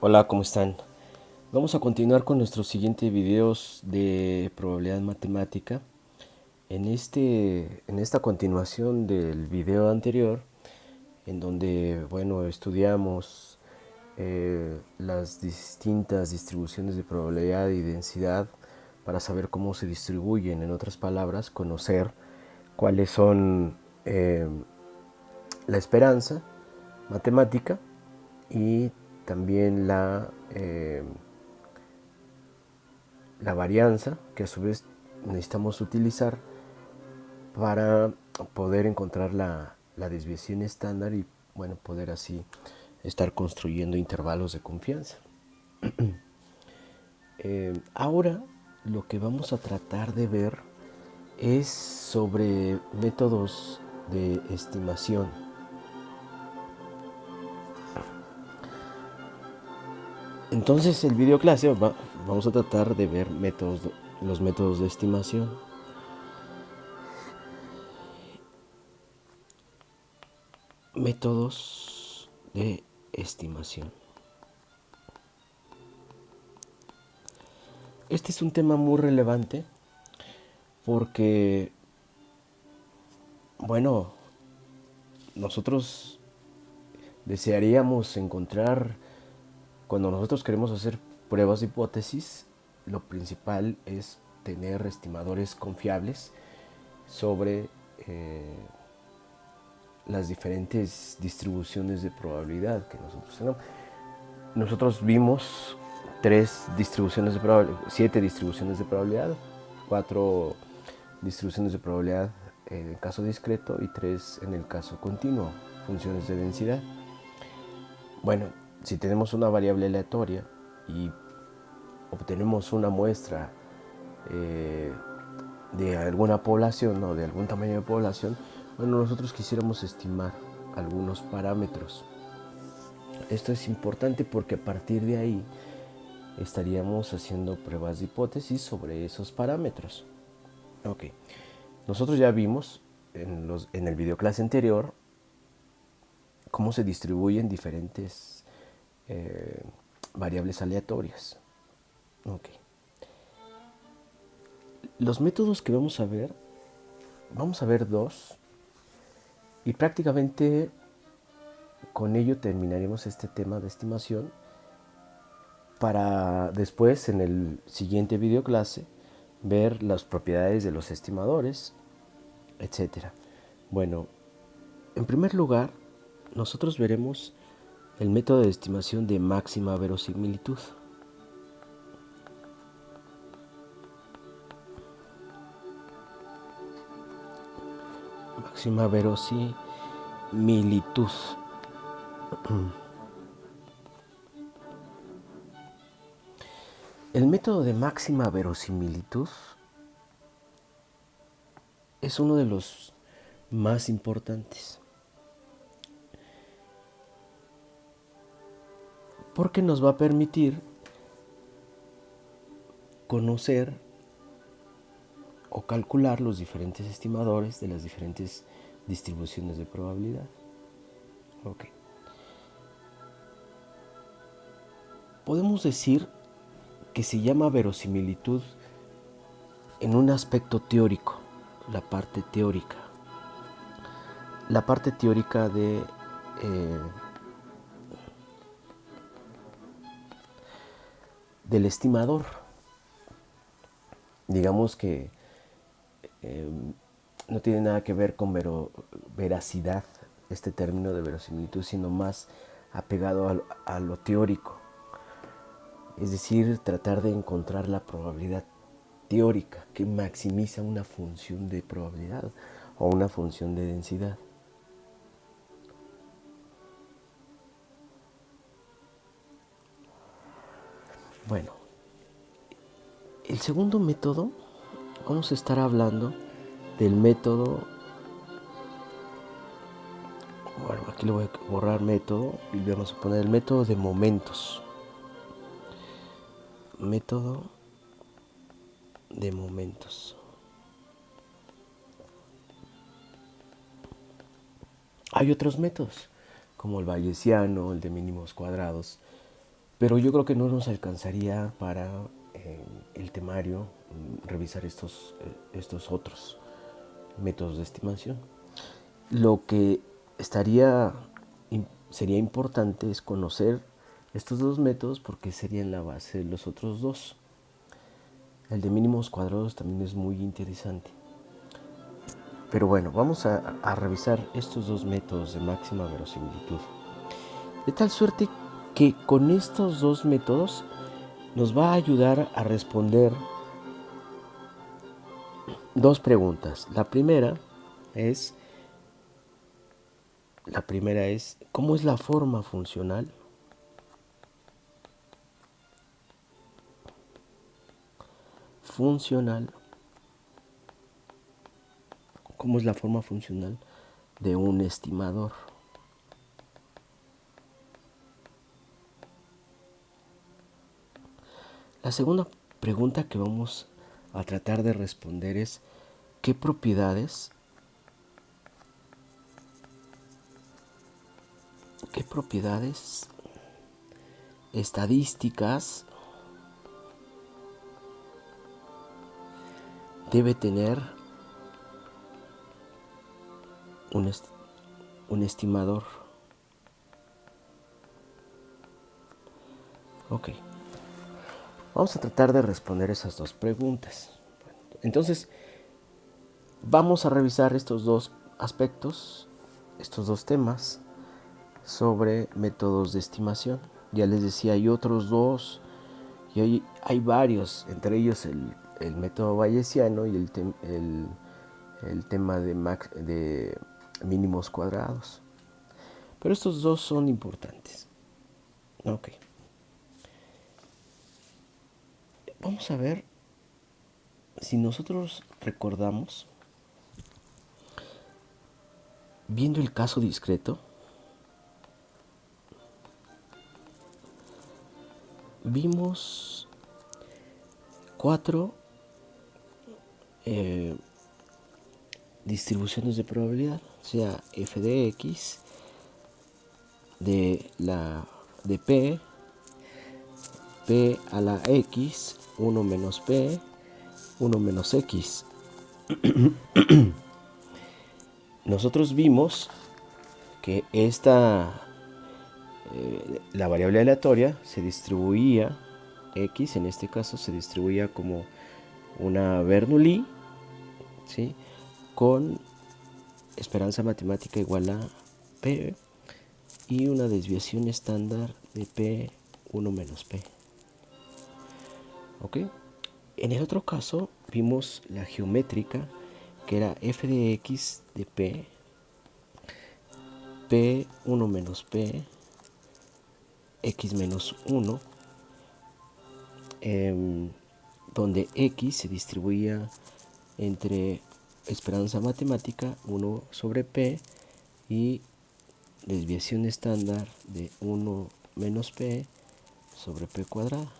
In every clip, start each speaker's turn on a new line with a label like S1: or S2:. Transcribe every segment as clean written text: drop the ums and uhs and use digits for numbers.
S1: Hola, ¿cómo están? Vamos a continuar con nuestros siguientes videos de probabilidad matemática. En esta continuación del video anterior, en donde, bueno, estudiamos las distintas distribuciones de probabilidad y densidad para saber cómo se distribuyen, en otras palabras, conocer cuáles son la esperanza matemática y también la varianza, que a su vez necesitamos utilizar para poder encontrar la desviación estándar y, bueno, poder así estar construyendo intervalos de confianza. Ahora lo que vamos a tratar de ver es sobre métodos de estimación. Entonces, el video clase vamos a tratar de ver los métodos de estimación. Métodos de estimación. Este es un tema muy relevante porque, bueno, nosotros desearíamos encontrar, cuando nosotros queremos hacer pruebas de hipótesis, lo principal es tener estimadores confiables sobre las diferentes distribuciones de probabilidad que nosotros tenemos. Nosotros vimos siete distribuciones de probabilidad, cuatro distribuciones de probabilidad en el caso discreto y tres en el caso continuo, funciones de densidad. Bueno, si tenemos una variable aleatoria y obtenemos una muestra de alguna población o de algún tamaño de población, bueno, nosotros quisiéramos estimar algunos parámetros. Esto es importante porque a partir de ahí estaríamos haciendo pruebas de hipótesis sobre esos parámetros. Ok, nosotros ya vimos en el video clase anterior cómo se distribuyen diferentes variables aleatorias. Ok, los métodos que vamos a ver dos y prácticamente con ello terminaremos este tema de estimación para después en el siguiente video clase ver las propiedades de los estimadores, etcétera. Bueno, en primer lugar, nosotros veremos el método de estimación de máxima verosimilitud. Máxima verosimilitud. El método de máxima verosimilitud es uno de los más importantes, porque nos va a permitir conocer o calcular los diferentes estimadores de las diferentes distribuciones de probabilidad. Ok. Podemos decir que se llama verosimilitud en un aspecto teórico, la parte teórica. La parte teórica del estimador. Digamos que no tiene nada que ver con veracidad, este término de verosimilitud, sino más apegado a lo teórico. Es decir, tratar de encontrar la probabilidad teórica que maximiza una función de probabilidad o una función de densidad. Bueno, el segundo método, vamos a estar hablando del método, bueno, aquí le voy a borrar método y vamos a poner el método de momentos. Método de momentos. Hay otros métodos, como el bayesiano, el de mínimos cuadrados, Pero yo creo que no nos alcanzaría para el temario revisar estos otros métodos de estimación. Lo que sería importante es conocer estos dos métodos porque serían la base de los otros dos. El de mínimos cuadrados también es muy interesante. Pero bueno, vamos a revisar estos dos métodos de máxima verosimilitud. De tal suerte que con estos dos métodos nos va a ayudar a responder dos preguntas. La primera es, ¿cómo es la forma funcional? ¿Cómo es la forma funcional de un estimador? La segunda pregunta que vamos a tratar de responder es, ¿qué propiedades estadísticas debe tener un estimador? Ok, vamos a tratar de responder esas dos preguntas. Entonces, vamos a revisar estos dos aspectos, estos dos temas sobre métodos de estimación. Ya les decía, hay otros dos, y hay varios, entre ellos el método bayesiano y el tema de mínimos cuadrados. Pero estos dos son importantes. Ok. Vamos a ver si nosotros recordamos, viendo el caso discreto, vimos 4 distribuciones de probabilidad, o sea, f de x, de p a la x, 1 menos p, 1 menos x. Nosotros vimos que la variable aleatoria se distribuía, x en este caso se distribuía como una Bernoulli, ¿sí?, con esperanza matemática igual a p y una desviación estándar de p 1 menos p. ¿Ok? En el otro caso vimos la geométrica, que era f de x de p 1 menos p, x menos 1, donde x se distribuía entre esperanza matemática 1 sobre p y desviación estándar de 1 menos p sobre p cuadrada.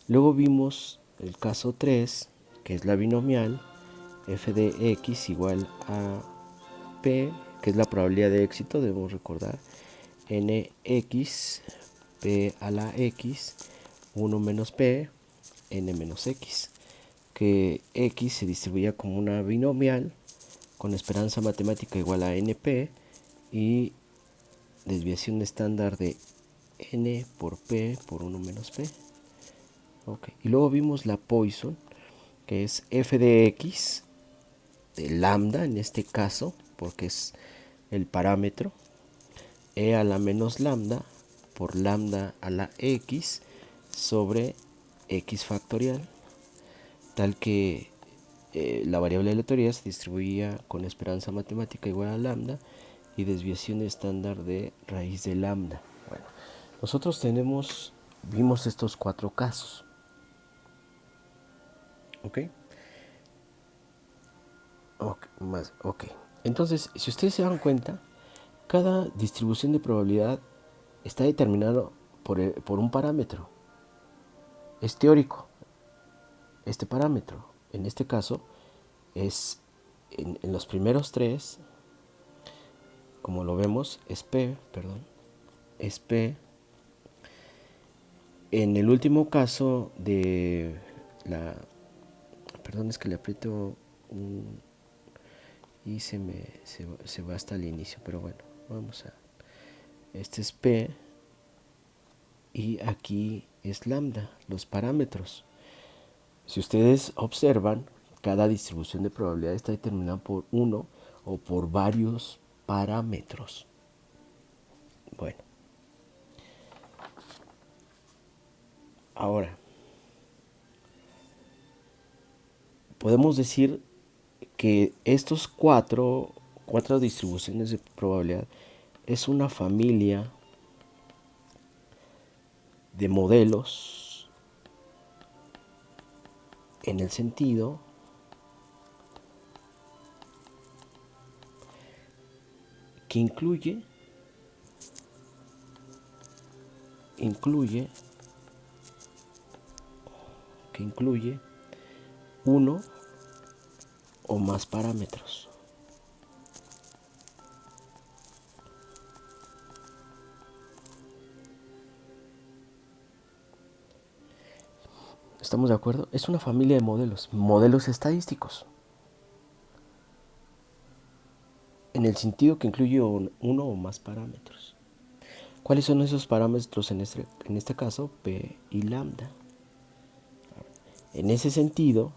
S1: Luego vimos el caso 3, que es la binomial, f de x igual a p, que es la probabilidad de éxito, debemos recordar, nx, p a la x, 1 menos p, n menos x, que x se distribuía como una binomial con esperanza matemática igual a np y desviación estándar de n por p por 1 menos p. Okay. Y luego vimos la Poisson, que es f de x de lambda en este caso, porque es el parámetro, e a la menos lambda por lambda a la x sobre x factorial, tal que la variable aleatoria se distribuía con esperanza matemática igual a lambda y desviación estándar de raíz de lambda. Bueno, nosotros vimos estos 4 casos. ¿Ok? Ok. Entonces, si ustedes se dan cuenta, cada distribución de probabilidad está determinado por un parámetro. Es teórico. Este parámetro, en este caso, es en los primeros 3, como lo vemos, es P En el último caso de la... Perdón, es que le aprieto y se va hasta el inicio, pero bueno, vamos a... Este es P y aquí es lambda, los parámetros. Si ustedes observan, cada distribución de probabilidad está determinada por uno o por varios parámetros. Bueno, ahora podemos decir que estos cuatro distribuciones de probabilidad es una familia de modelos en el sentido que incluye uno o más parámetros. ¿Estamos de acuerdo? Es una familia de modelos estadísticos, en el sentido que incluye uno o más parámetros. ¿Cuáles son esos parámetros en este caso? P y lambda. En ese sentido,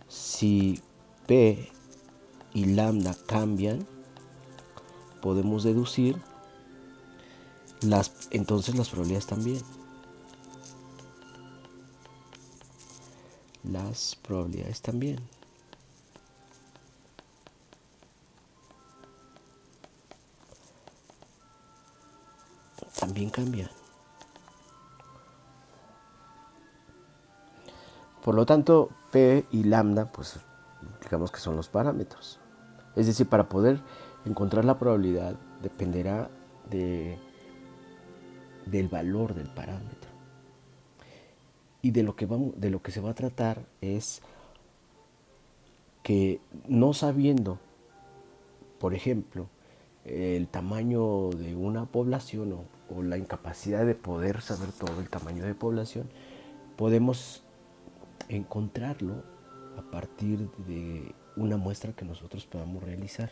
S1: si P y lambda cambian, podemos deducir entonces las probabilidades también. Las probabilidades también. También cambian. Por lo tanto, P y lambda, pues digamos que son los parámetros. Es decir, para poder encontrar la probabilidad dependerá del valor del parámetro. Y de lo que se va a tratar es que, no sabiendo, por ejemplo, el tamaño de una población o la incapacidad de poder saber todo el tamaño de población, podemos encontrarlo a partir de una muestra que nosotros podamos realizar.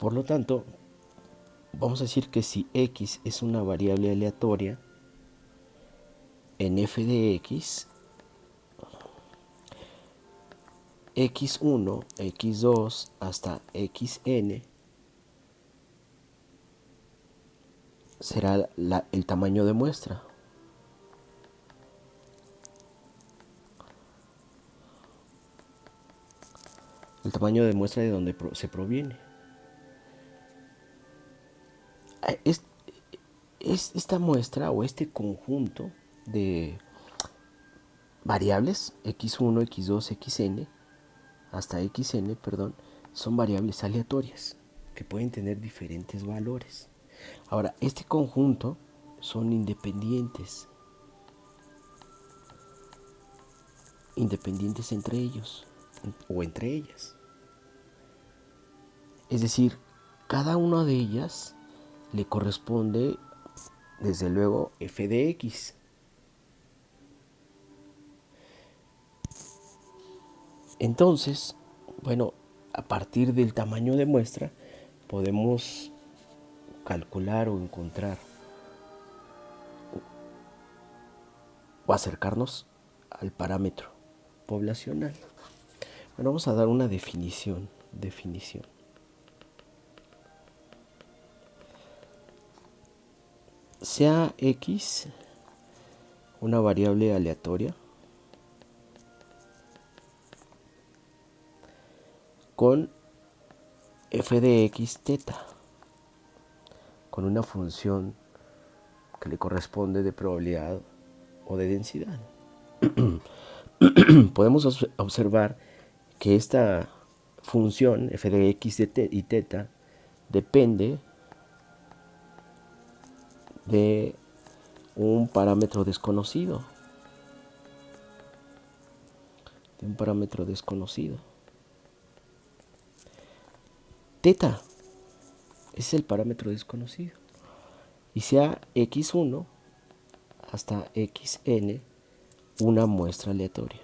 S1: Por lo tanto, vamos a decir que si X es una variable aleatoria, en f de X, X1, X2 hasta Xn será el tamaño de muestra. El tamaño de muestra de donde se proviene. Esta muestra o este conjunto de variables, X1, X2, Xn, hasta Xn, perdón, son variables aleatorias que pueden tener diferentes valores. Ahora, este conjunto son independientes entre ellos o entre ellas. Es decir, cada una de ellas le corresponde, desde luego, f de x. Entonces, bueno, a partir del tamaño de muestra podemos calcular o encontrar o acercarnos al parámetro poblacional. Bueno, vamos a dar una definición. Sea X una variable aleatoria con f de x teta, con una función que le corresponde de probabilidad o de densidad. Podemos observar que esta función f de x y teta depende de un parámetro desconocido. Teta es el parámetro desconocido. Y sea x1 hasta xn una muestra aleatoria.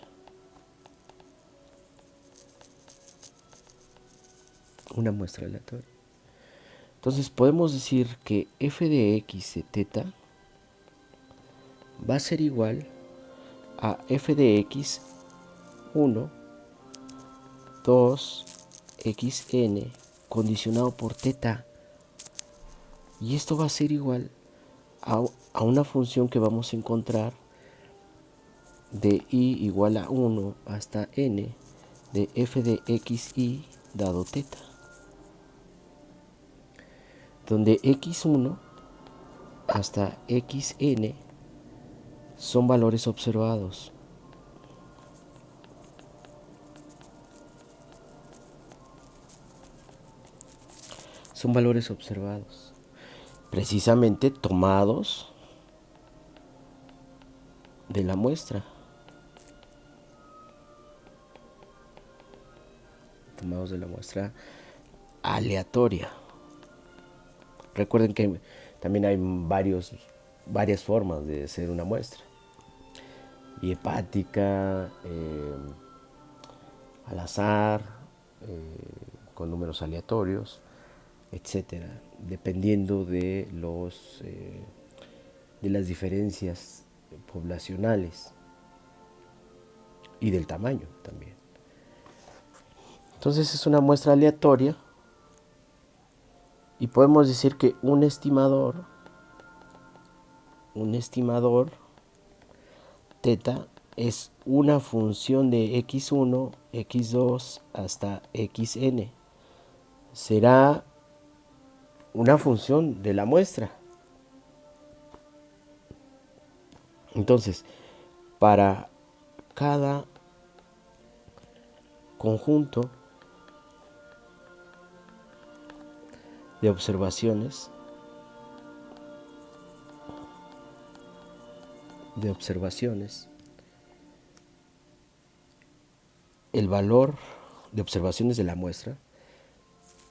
S1: Una muestra aleatoria. Entonces podemos decir que f de x de teta va a ser igual a f de x 1, 2, xn condicionado por teta. Y esto va a ser igual a una función que vamos a encontrar de i igual a 1 hasta n de f de xi dado teta, donde x1 hasta xn son valores observados. Son valores observados, precisamente tomados de la muestra. Tomados de la muestra aleatoria. Recuerden que también hay varias formas de hacer una muestra. Y hepática, al azar, con números aleatorios, etcétera, dependiendo de las diferencias poblacionales y del tamaño también. Entonces es una muestra aleatoria y podemos decir que un estimador teta es una función de x1, x2 hasta xn. Será una función de la muestra. Entonces, para cada conjunto de observaciones, el valor de observaciones de la muestra,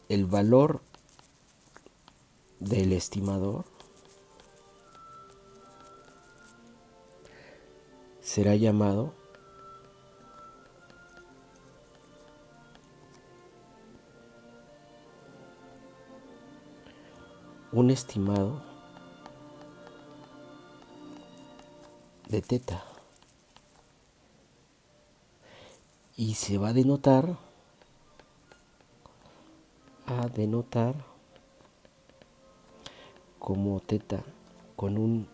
S1: el valor del estimador será llamado un estimado de teta y se va a denotar como teta con un,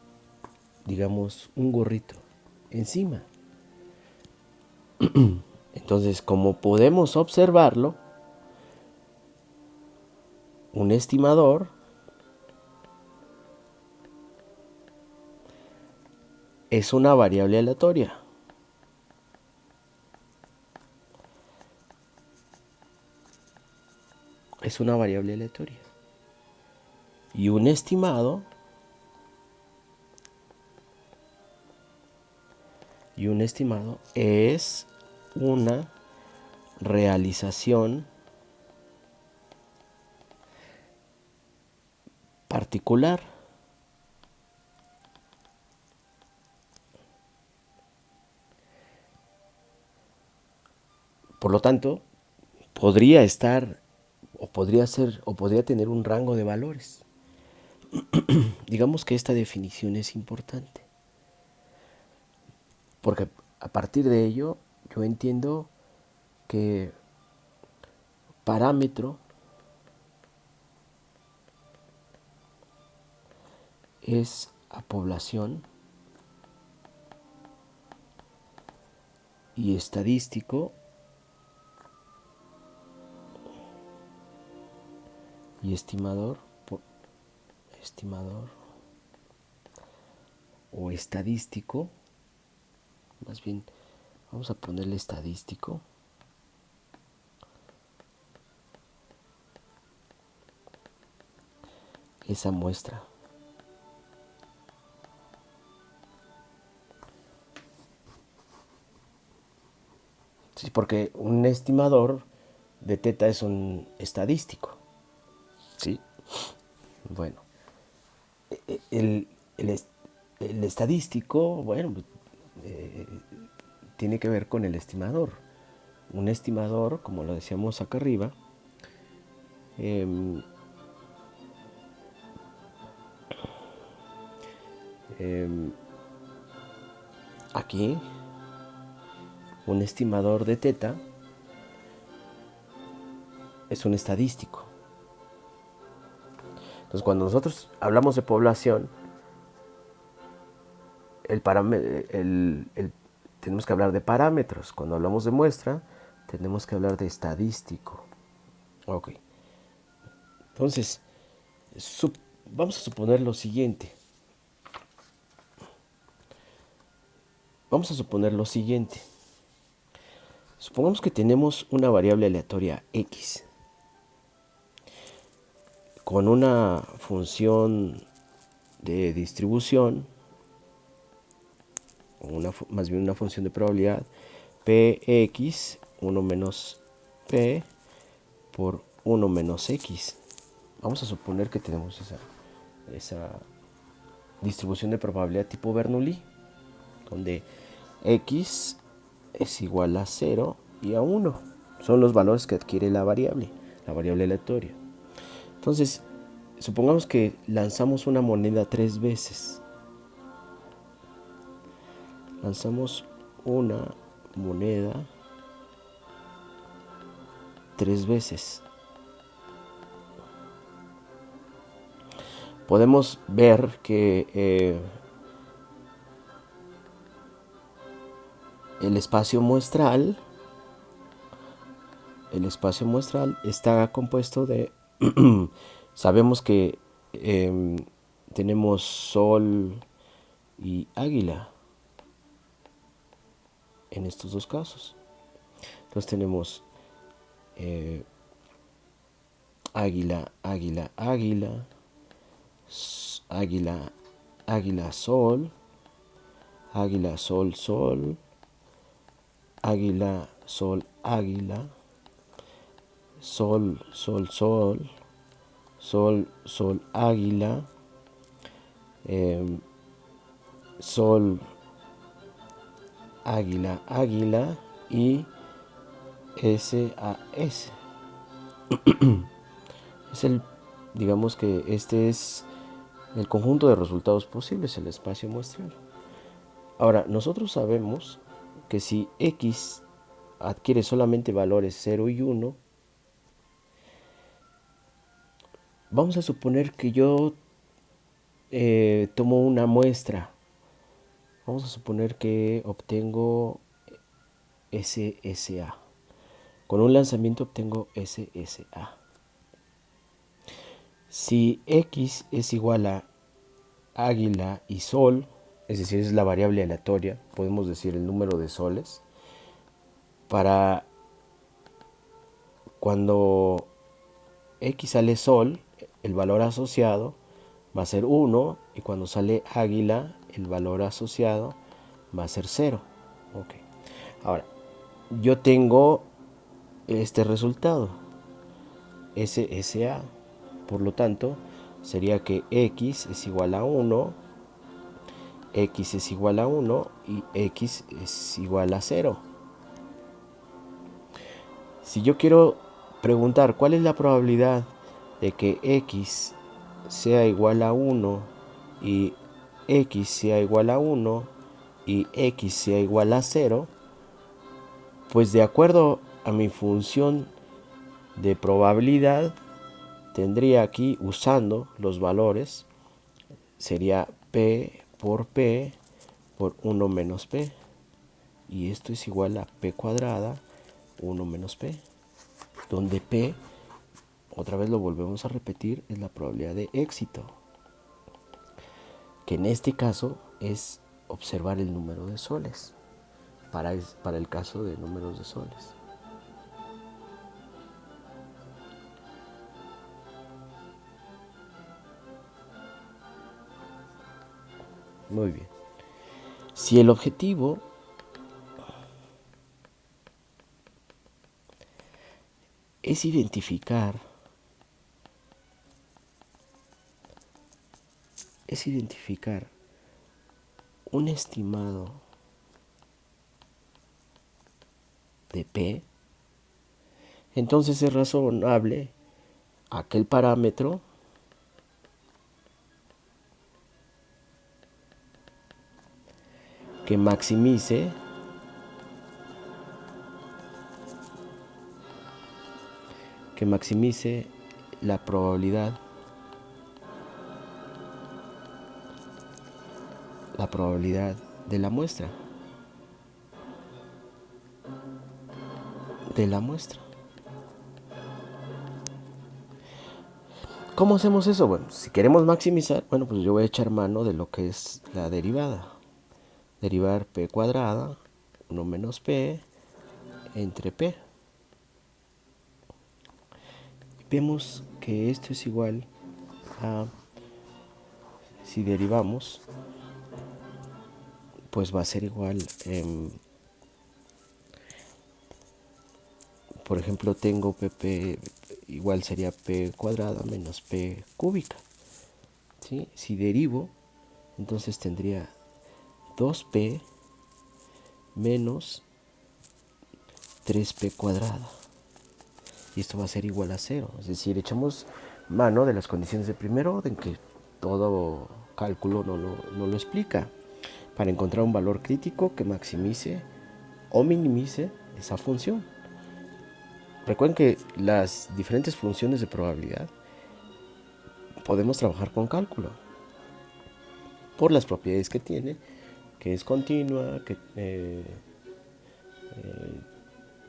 S1: digamos, un gorrito encima. Entonces, como podemos observarlo, un estimador es una variable aleatoria. Es una variable aleatoria. Y un estimado es una realización particular. Por lo tanto, podría estar o podría ser o podría tener un rango de valores. Digamos que esta definición es importante, porque a partir de ello yo entiendo que parámetro es a población y estadístico y estimador o estadístico, más bien vamos a ponerle estadístico, esa muestra. Sí, porque un estimador de teta es un estadístico. ¿Sí? Bueno, el El estadístico, bueno, tiene que ver con el estimador. Un estimador, como lo decíamos acá arriba, eh, aquí, un estimador de teta es un estadístico. Entonces, cuando nosotros hablamos de población, tenemos que hablar de parámetros. Cuando hablamos de muestra, tenemos que hablar de estadístico. Ok. Entonces, vamos a suponer lo siguiente. Supongamos que tenemos una variable aleatoria x con una función de distribución, más bien una función de probabilidad, px 1 menos p por 1 menos x. Vamos a suponer que tenemos esa distribución de probabilidad tipo Bernoulli, donde x es igual a 0 y a 1. Son los valores que adquiere la variable aleatoria. Entonces, supongamos que lanzamos una moneda 3 veces. Lanzamos una moneda 3 veces. Podemos ver que el espacio muestral está compuesto de sabemos que tenemos sol y águila en estos dos casos. Entonces tenemos águila, águila, águila, águila, águila, sol, águila, sol, sol, águila, sol, águila, sol, sol, sol, sol, sol, águila, sol, águila, águila y SAS. Digamos que este es el conjunto de resultados posibles, el espacio muestral. Ahora, nosotros sabemos que si x adquiere solamente valores 0 y 1, vamos a suponer que yo tomo una muestra. Vamos a suponer que obtengo SSA. Con un lanzamiento obtengo SSA. Si x es igual a águila y sol, es decir, es la variable aleatoria, podemos decir el número de soles, para cuando x sale sol, el valor asociado va a ser 1, y cuando sale águila, el valor asociado va a ser 0. Okay. Ahora, yo tengo este resultado, SSA. Por lo tanto, sería que x es igual a 1, x es igual a 1 y x es igual a 0. Si yo quiero preguntar cuál es la probabilidad de que x sea igual a 1 y x sea igual a 1 y x sea igual a 0, pues de acuerdo a mi función de probabilidad, tendría aquí, usando los valores, sería p por 1 menos p, y esto es igual a p cuadrada 1 menos p, donde p, otra vez lo volvemos a repetir, es la probabilidad de éxito, que en este caso es observar el número de soles, para el caso de números de soles. Muy bien. Si el objetivo es identificar un estimado de P, entonces es razonable aquel parámetro que maximice la probabilidad de la muestra. ¿Cómo hacemos eso? Bueno, si queremos maximizar, bueno, pues yo voy a echar mano de lo que es la derivada. Derivar p cuadrada, 1 menos p, entre p. Vemos que esto es igual a, si derivamos, pues va a ser igual, por ejemplo, tengo pp, igual sería p cuadrada menos p cúbica. ¿Sí? Si derivo, entonces tendría 2p menos 3p cuadrada. Y esto va a ser igual a 0. Es decir, echamos mano de las condiciones de primer orden, que todo cálculo no lo explica, para encontrar un valor crítico que maximice o minimice esa función. Recuerden que las diferentes funciones de probabilidad podemos trabajar con cálculo por las propiedades que tiene, que es continua, que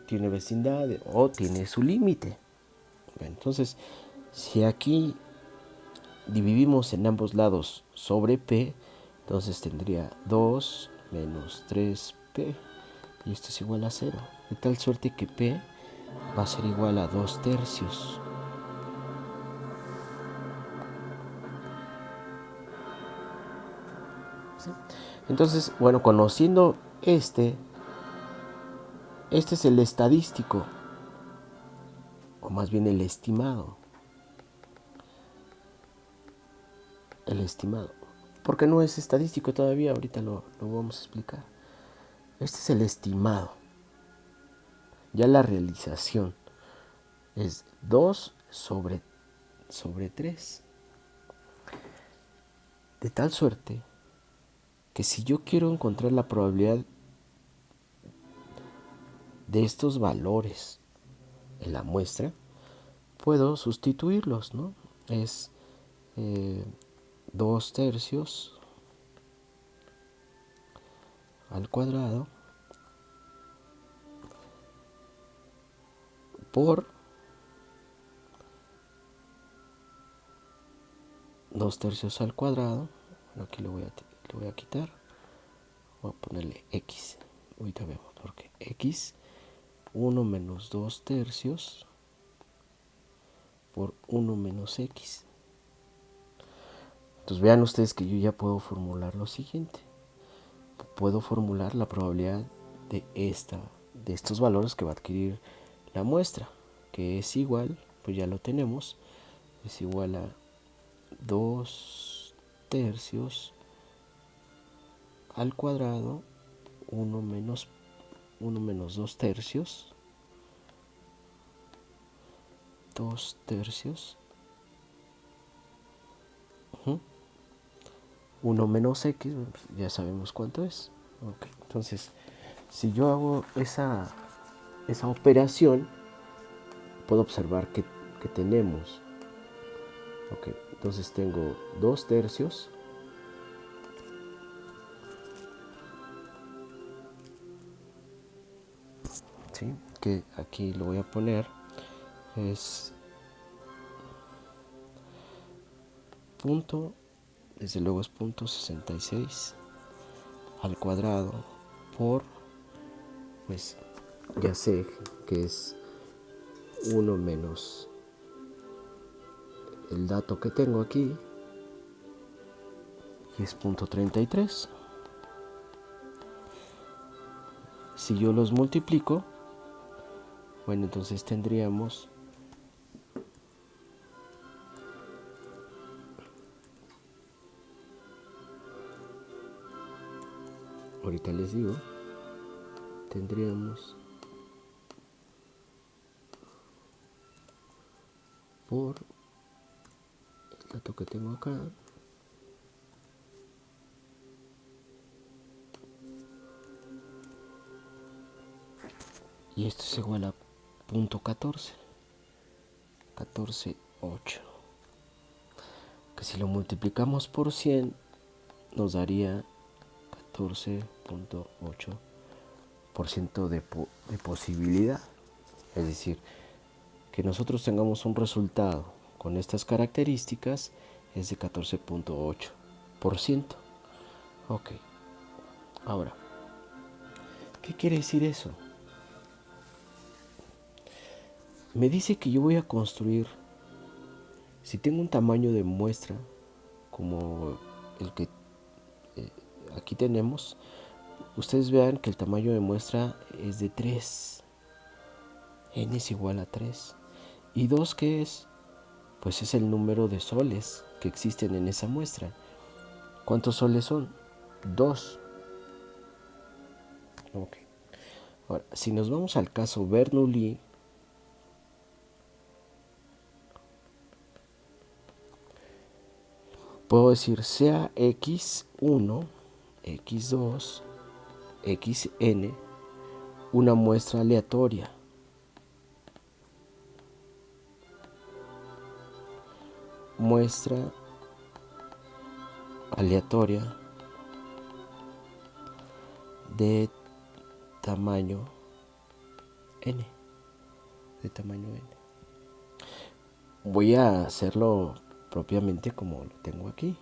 S1: tiene vecindad o tiene su límite. Entonces, si aquí dividimos en ambos lados sobre p, entonces tendría 2 menos 3p, y esto es igual a 0, de tal suerte que p va a ser igual a 2 tercios. ¿Sí? Entonces, bueno, conociendo este es el estadístico, o más bien el estimado. Porque no es estadístico todavía, ahorita lo vamos a explicar. Este es el estimado. Ya la realización es 2 sobre 3. De tal suerte que si yo quiero encontrar la probabilidad de estos valores en la muestra, puedo sustituirlos, ¿no? Es 2 tercios al cuadrado por 2 tercios al cuadrado. Bueno, aquí lo voy a quitar. Voy a ponerle x. Ahorita vemos porque x, 1 menos 2 tercios por 1 menos x. Entonces vean ustedes que yo ya puedo formular lo siguiente. Puedo formular la probabilidad de estos valores que va a adquirir la muestra, que es igual, pues ya lo tenemos, es igual a 2 tercios al cuadrado, 1 menos 2 tercios, 2 tercios, 1 menos x, ya sabemos cuánto es. Okay. Entonces, si yo hago esa operación, puedo observar que tenemos, okay, entonces tengo 2 tercios ¿sí? Que aquí lo voy a poner, es punto, desde luego es punto 66 al cuadrado por, pues ya sé que es 1 menos el dato que tengo aquí, y es punto 33. Si yo los multiplico, bueno, entonces tendríamos ahorita les digo, tendríamos por el dato que tengo acá, y esto es igual a punto 14.8, que si lo multiplicamos por 100 nos daría 14.8% de posibilidad. Es decir, que nosotros tengamos un resultado con estas características es de 14.8%. Ok, ahora, ¿qué quiere decir eso? Me dice que yo voy a construir, si tengo un tamaño de muestra como el que aquí tenemos, ustedes vean que el tamaño de muestra es de 3. N es igual a 3. ¿Y 2 qué es? Pues es el número de soles que existen en esa muestra. ¿Cuántos soles son? 2. Ok. Ahora, si nos vamos al caso Bernoulli, puedo decir sea x1, x2, xn una muestra aleatoria. Muestra aleatoria de tamaño n. De tamaño n. Voy a hacerlo propiamente como lo tengo aquí.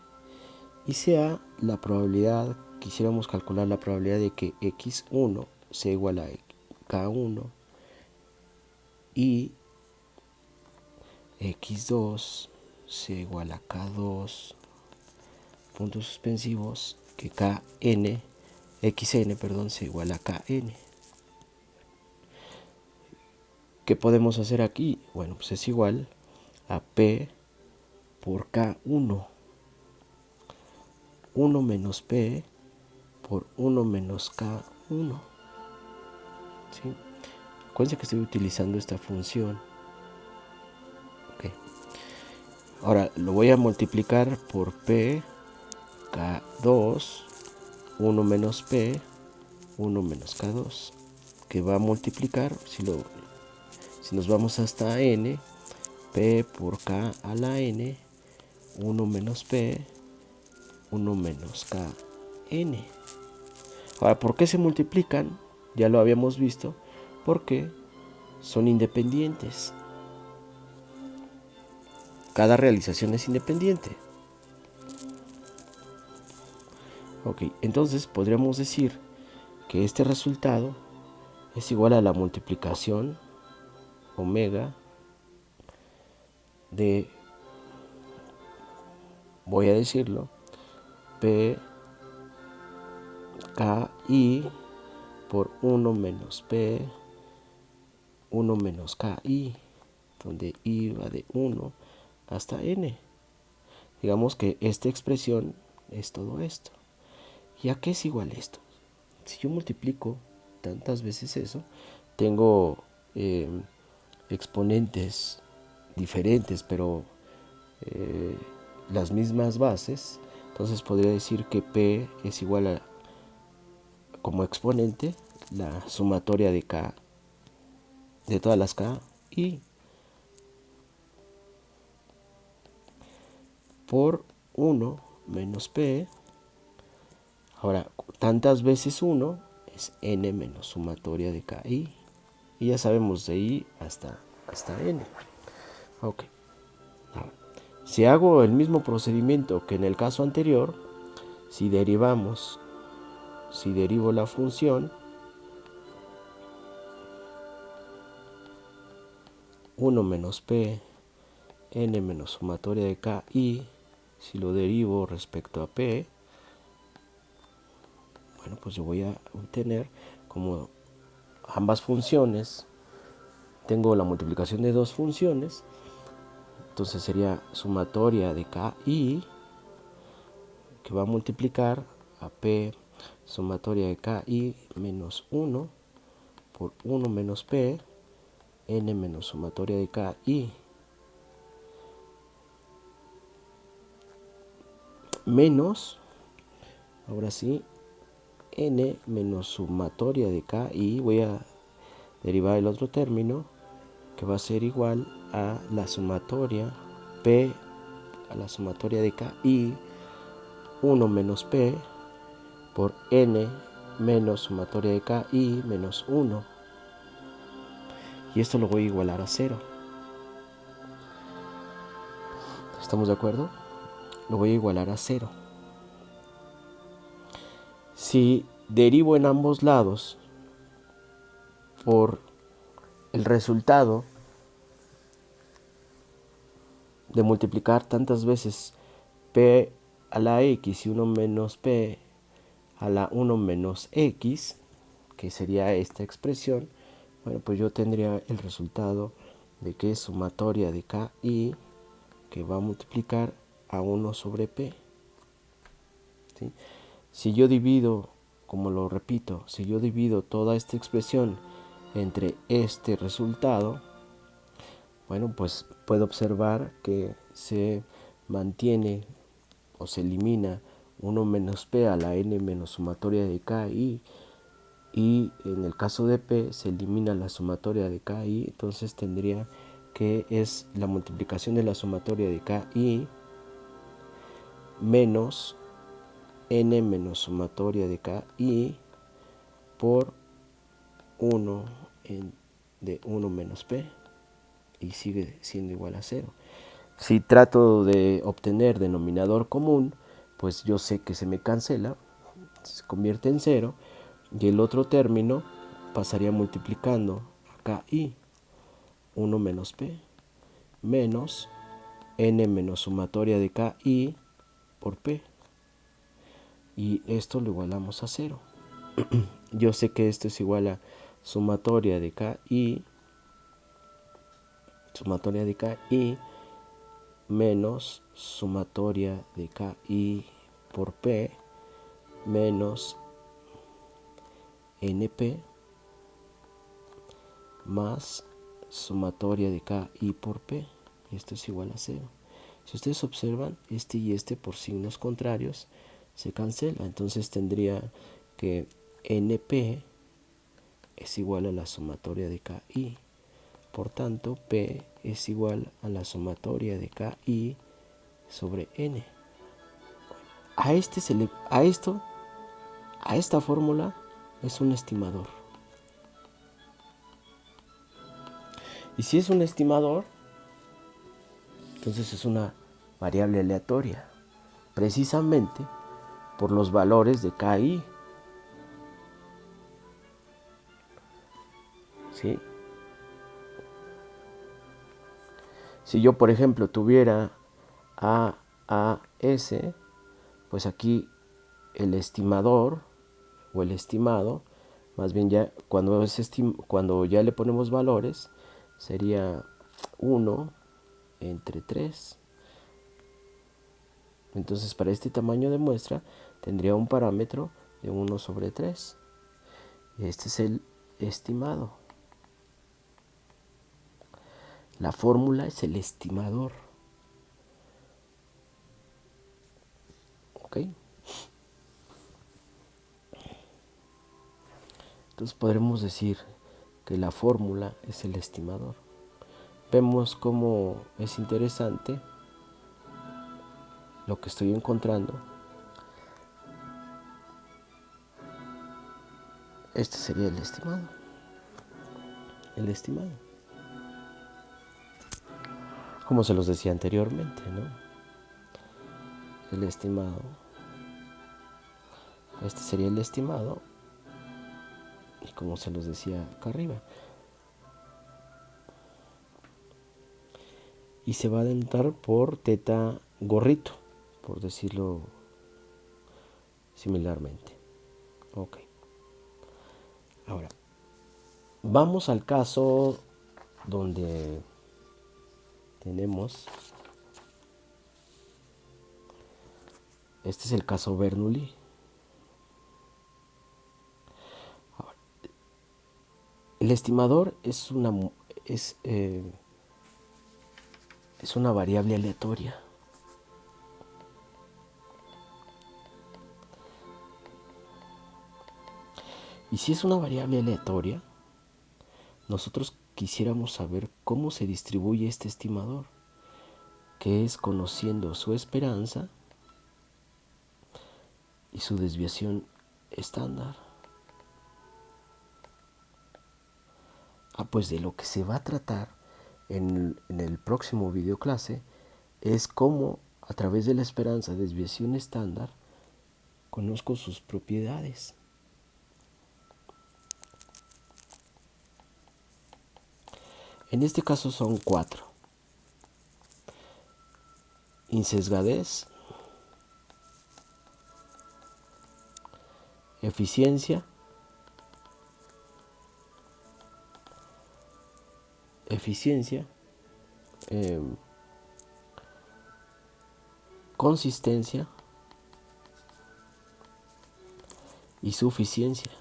S1: Y sea la probabilidad, quisiéramos calcular la probabilidad de que x1 sea igual a k1 y x2 sea igual a k2, puntos suspensivos, que xn sea igual a kn. ¿Qué podemos hacer aquí? Bueno, pues es igual a p por k1. 1 menos p por 1 menos k1. ¿Sí? Acuérdense que estoy utilizando esta función. Okay. Ahora lo voy a multiplicar por p, k2, 1 menos p, 1 menos k2, que va a multiplicar, si nos vamos hasta n, p por k a la n, 1 menos p, 1 menos kn. Ahora, ¿por qué se multiplican? Ya lo habíamos visto, porque son independientes. Cada realización es independiente. Ok, entonces podríamos decir que este resultado es igual a la multiplicación omega de, voy a decirlo, p ki por 1 menos p, 1 menos ki, donde i va de 1 hasta n. Digamos que esta expresión es todo esto. ¿Y a qué es igual esto? Si yo multiplico tantas veces eso, tengo exponentes diferentes, pero las mismas bases. Entonces podría decir que p es igual a, como exponente, la sumatoria de k, de todas las k, y por 1 menos p. Ahora, tantas veces 1 es n menos sumatoria de ki. Y ya sabemos de i hasta n. Ok. Ahora, si hago el mismo procedimiento que en el caso anterior, si derivo la función, 1 menos p, n menos sumatoria de ki, si lo derivo respecto a p, bueno, pues yo voy a obtener como ambas funciones, tengo la multiplicación de dos funciones, entonces sería sumatoria de ki, que va a multiplicar a p. sumatoria de KI menos 1 por 1 menos P, N menos sumatoria de KI menos, ahora sí, N menos sumatoria de KI, voy a derivar el otro término, que va a ser igual a la sumatoria P, a la sumatoria de KI, 1 menos P, por N menos sumatoria de KI menos 1. Y esto lo voy a igualar a 0. ¿Estamos de acuerdo? Lo voy a igualar a 0. Si derivo en ambos lados por el resultado de multiplicar tantas veces P a la X y 1 menos P a la 1 menos X, que sería esta expresión, bueno, pues yo tendría el resultado de que es sumatoria de KI que va a multiplicar a 1 sobre P. ¿Sí? Si yo divido, como lo repito, si yo divido toda esta expresión entre este resultado, bueno, pues puedo observar que se mantiene o se elimina 1 menos P a la N menos sumatoria de KI, y en el caso de P se elimina la sumatoria de KI, entonces tendría que es la multiplicación de la sumatoria de KI menos N menos sumatoria de KI por 1 de 1 menos P, y sigue siendo igual a 0. Si trato de obtener denominador común, pues yo sé que se me cancela, se convierte en 0, y el otro término pasaría multiplicando a KI, 1 menos P, menos N menos sumatoria de KI por P. Y esto lo igualamos a 0. Yo sé que esto es igual a sumatoria de KI menos sumatoria de KI por P menos NP más sumatoria de KI por P. Y esto es igual a 0. Si ustedes observan, este y este por signos contrarios se cancela. Entonces tendría que NP es igual a la sumatoria de KI. Por tanto, P es igual a la sumatoria de KI sobre N. A esta fórmula es un estimador. Y si es un estimador, entonces es una variable aleatoria, precisamente por los valores de KI. ¿Sí? Si yo, por ejemplo, tuviera AAS, pues aquí el estimador o el estimado, más bien ya cuando ya le ponemos valores, sería 1 entre 3. Entonces, para este tamaño de muestra tendría un parámetro de 1 sobre 3. Este es el estimado. La fórmula es el estimador. ¿Ok? Entonces podremos decir que la fórmula es el estimador. Vemos cómo es interesante lo que estoy encontrando. Este sería el estimado. El estimado. Como se los decía anteriormente, ¿no? El estimado. Este sería el estimado. Y como se los decía acá arriba. Y se va a denotar por teta gorrito, por decirlo similarmente. Ok. Ahora, vamos al caso donde tenemos, este es el caso Bernoulli. estimador es una variable aleatoria. Y si es una variable aleatoria, nosotros quisiéramos saber cómo se distribuye este estimador, que es conociendo su esperanza y su desviación estándar. Pues de lo que se va a tratar en el próximo video clase es cómo a través de la esperanza, desviación estándar, conozco sus propiedades. En este caso son 4. Insesgadez, eficiencia, consistencia y suficiencia.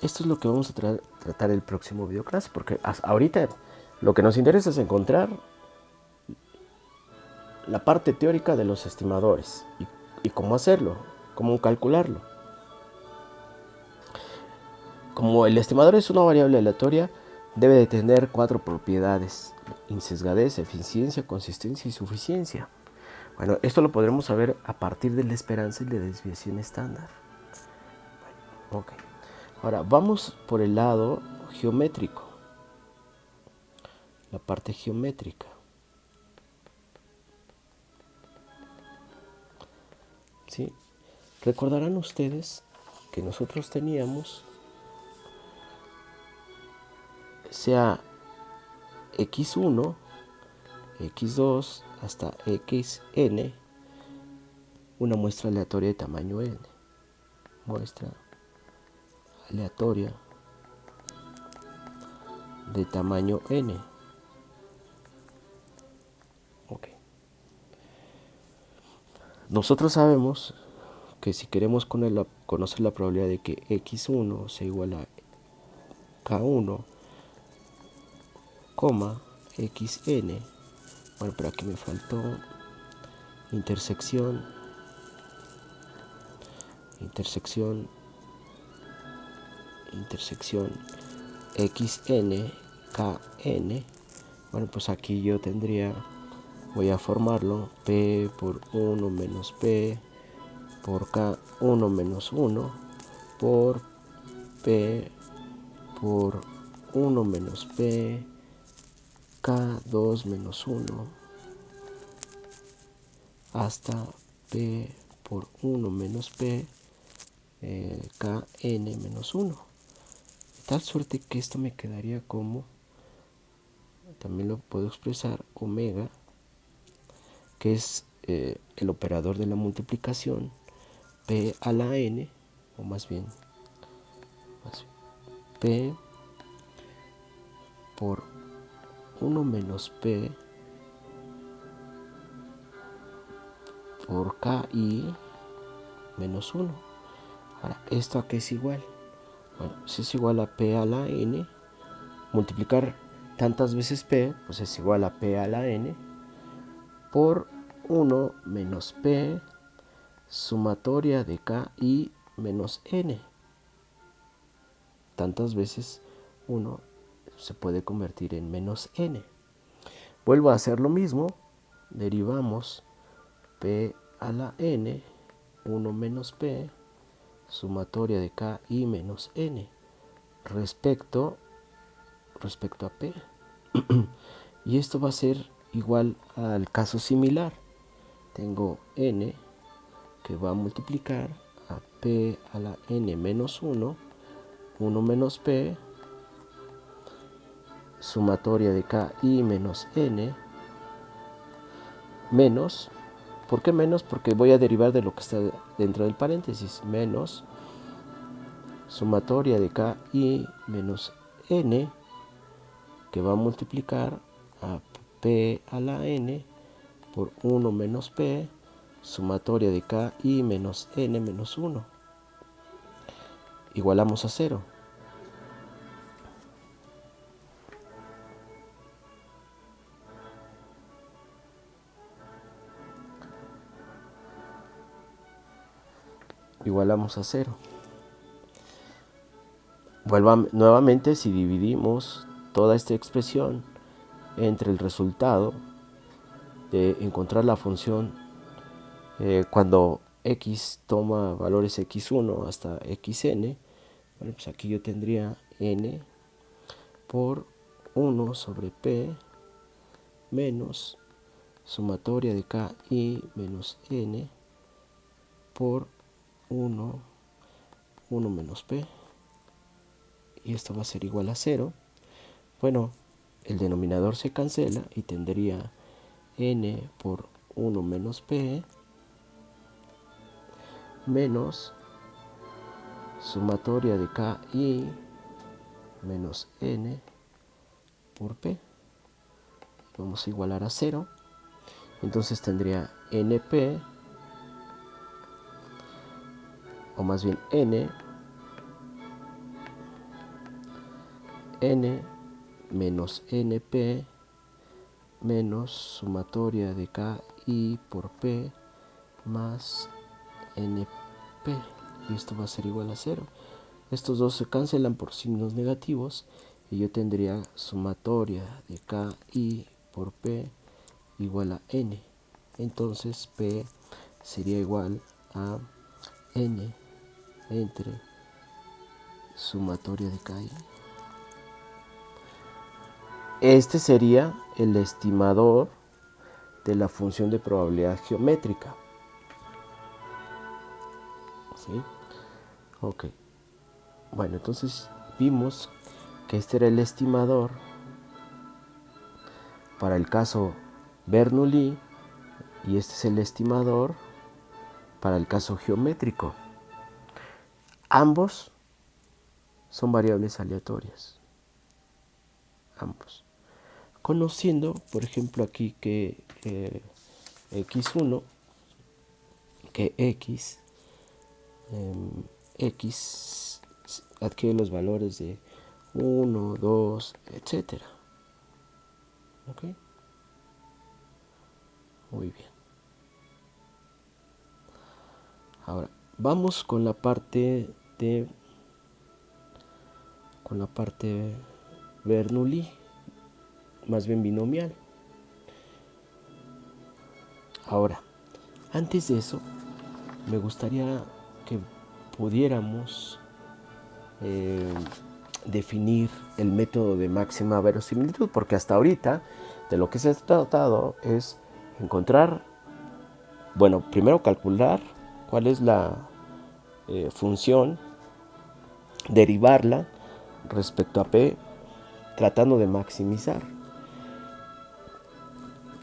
S1: Esto es lo que vamos a tratar el próximo video clase, porque ahorita lo que nos interesa es encontrar la parte teórica de los estimadores y cómo hacerlo, cómo calcularlo. Como el estimador es una variable aleatoria, debe de tener 4 propiedades: insesgadez, eficiencia, consistencia y suficiencia. Bueno, esto lo podremos saber a partir de la esperanza y la desviación estándar. Bueno, ok. Ahora vamos por el lado geométrico, la parte geométrica. ¿Sí? Recordarán ustedes que nosotros teníamos sea x1, x2 hasta xn, una muestra aleatoria de tamaño n. Muestra aleatoria de tamaño n. Ok. Nosotros sabemos que si queremos conocer la probabilidad de que x1 sea igual a k1, xn, bueno, pero aquí me faltó intersección xn, kn. Bueno, pues aquí yo voy a formarlo p por 1 menos p por k1 menos 1 por p por 1 menos p k2 menos 1 hasta p por 1 menos p kn menos 1. De tal suerte que esto me quedaría como, también lo puedo expresar, omega, que es el operador de la multiplicación, p a la n, o más bien p por 1 menos p por ki menos 1. Ahora, ¿esto a qué es igual? Bueno, si es igual a p a la n, multiplicar tantas veces p, pues es igual a p a la n por 1 menos p sumatoria de ki menos n. Tantas veces 1 se puede convertir en menos n. Vuelvo a hacer lo mismo, derivamos p a la n, 1 menos p, sumatoria de ki menos n, respecto a p. Y esto va a ser igual al caso similar. Tengo n que va a multiplicar a p a la n menos 1, 1 menos p, sumatoria de ki menos n, menos, ¿por qué menos? Porque voy a derivar de lo que está dentro del paréntesis, menos sumatoria de ki menos n, que va a multiplicar a p a la n por 1 menos p, sumatoria de ki menos n menos 1. igualamos a 0. Igualamos a 0. Nuevamente, si dividimos toda esta expresión entre el resultado de encontrar la función cuando x toma valores x1 hasta xn, bueno, pues aquí yo tendría n por 1 sobre p menos sumatoria de ki menos n por 1 menos p, y esto va a ser igual a 0. Bueno, el denominador se cancela y tendría n por 1 menos p menos sumatoria de ki menos n por p. Vamos a igualar a 0. Entonces tendría np, o más bien n menos np menos sumatoria de ki por p más np, y esto va a ser igual a 0. Estos dos se cancelan por signos negativos y yo tendría sumatoria de ki por p igual a n. Entonces p sería igual a n entre sumatoria de ki. Este sería el estimador de la función de probabilidad geométrica. ¿Sí? Ok. Bueno, entonces vimos que este era el estimador para el caso Bernoulli y este es el estimador para el caso geométrico. Ambos son variables aleatorias. Ambos. Conociendo, por ejemplo, aquí que x1, que x adquiere los valores de 1, 2, etc. ¿Ok? Muy bien. Ahora, vamos con la parte Bernoulli, más bien binomial. Ahora, antes de eso, me gustaría que pudiéramos definir el método de máxima verosimilitud, porque hasta ahorita de lo que se ha tratado es encontrar, bueno, primero calcular cuál es la función, derivarla respecto a p, tratando de maximizar.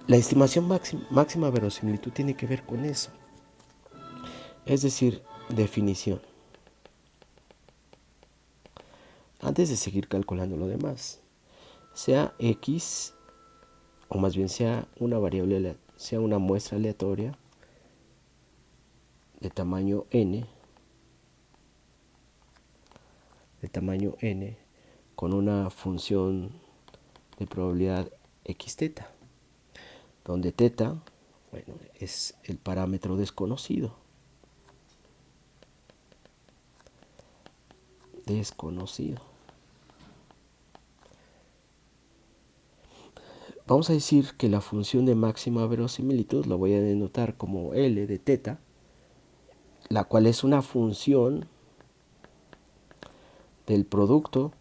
S1: La estimación máxima verosimilitud tiene que ver con eso, es decir, definición. Antes de seguir calculando lo demás, sea x, o más bien sea una variable, sea una muestra aleatoria de tamaño n, con una función de probabilidad x teta, donde teta, bueno, es el parámetro desconocido. Vamos a decir que la función de máxima verosimilitud la voy a denotar como L de teta, la cual es una función del producto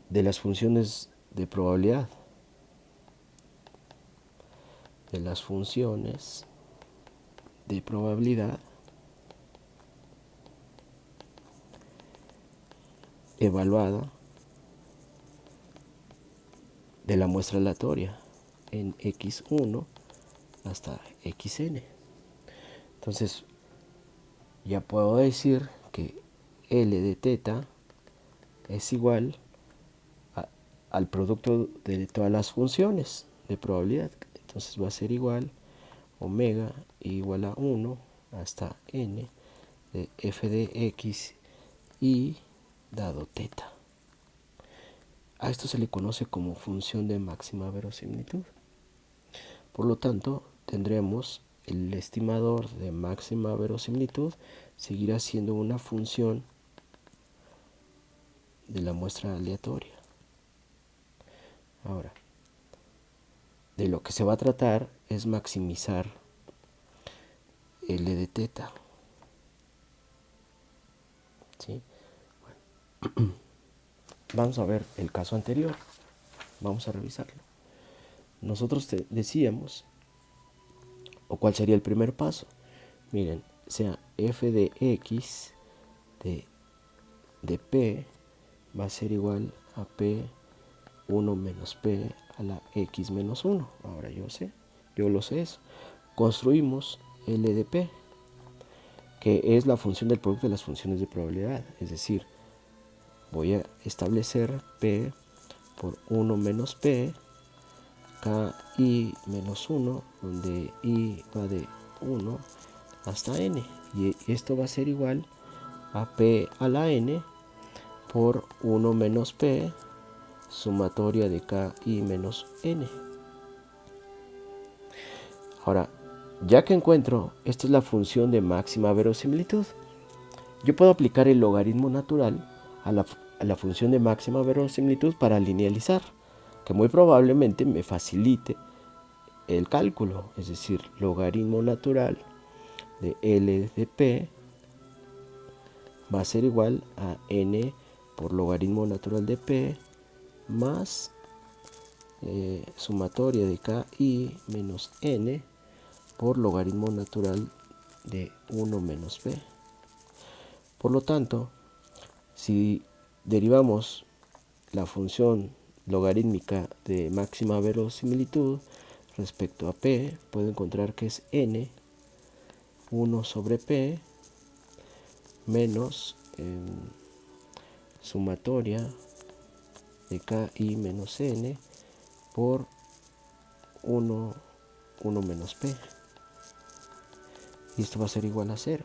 S1: de las funciones de probabilidad. Evaluada de la muestra aleatoria en x1 hasta xn. Entonces, ya puedo decir que L de teta es igual al producto de todas las funciones de probabilidad. Entonces va a ser igual omega igual a 1 hasta n de f de x y dado teta. A esto se le conoce como función de máxima verosimilitud. Por lo tanto, tendremos el estimador de máxima verosimilitud seguirá siendo una función de la muestra aleatoria. Ahora, de lo que se va a tratar es maximizar L de teta. ¿Sí? Bueno. Vamos a ver el caso anterior. Vamos a revisarlo. Nosotros decíamos, o cuál sería el primer paso. Miren, sea f de x de p va a ser igual a p1 menos p a la x menos 1. Ahora yo lo sé eso. Construimos L de p, que es la función del producto de las funciones de probabilidad. Es decir, voy a establecer p por 1 menos p, ki menos 1, donde i va de 1 hasta n. Y esto va a ser igual a p a la n por 1 menos p sumatoria de ki menos n. Ahora, ya que encuentro, esta es la función de máxima verosimilitud, yo puedo aplicar el logaritmo natural a la función de máxima verosimilitud para linealizar, que muy probablemente me facilite el cálculo, es decir, logaritmo natural de L de P va a ser igual a n por logaritmo natural de P más sumatoria de ki menos n por logaritmo natural de 1 menos p. Por lo tanto, si derivamos la función logarítmica de máxima verosimilitud respecto a p, puedo encontrar que es n 1 sobre p menos sumatoria de ki menos n por 1 menos p. Y esto va a ser igual a 0.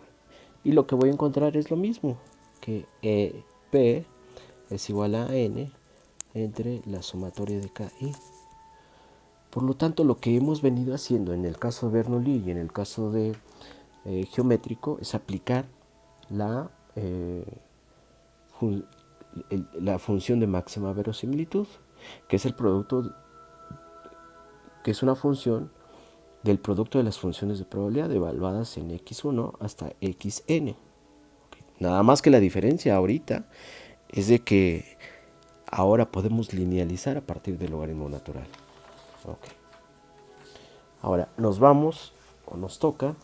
S1: Y lo que voy a encontrar es lo mismo, que p es igual a n entre la sumatoria de ki. Por lo tanto, lo que hemos venido haciendo en el caso de Bernoulli y en el caso de geométrico es aplicar la función de máxima verosimilitud, que es el producto, que es una función del producto de las funciones de probabilidad evaluadas en x1 hasta xn. Nada más que la diferencia ahorita es de que ahora podemos linealizar a partir del logaritmo natural. Ahora nos vamos o nos toca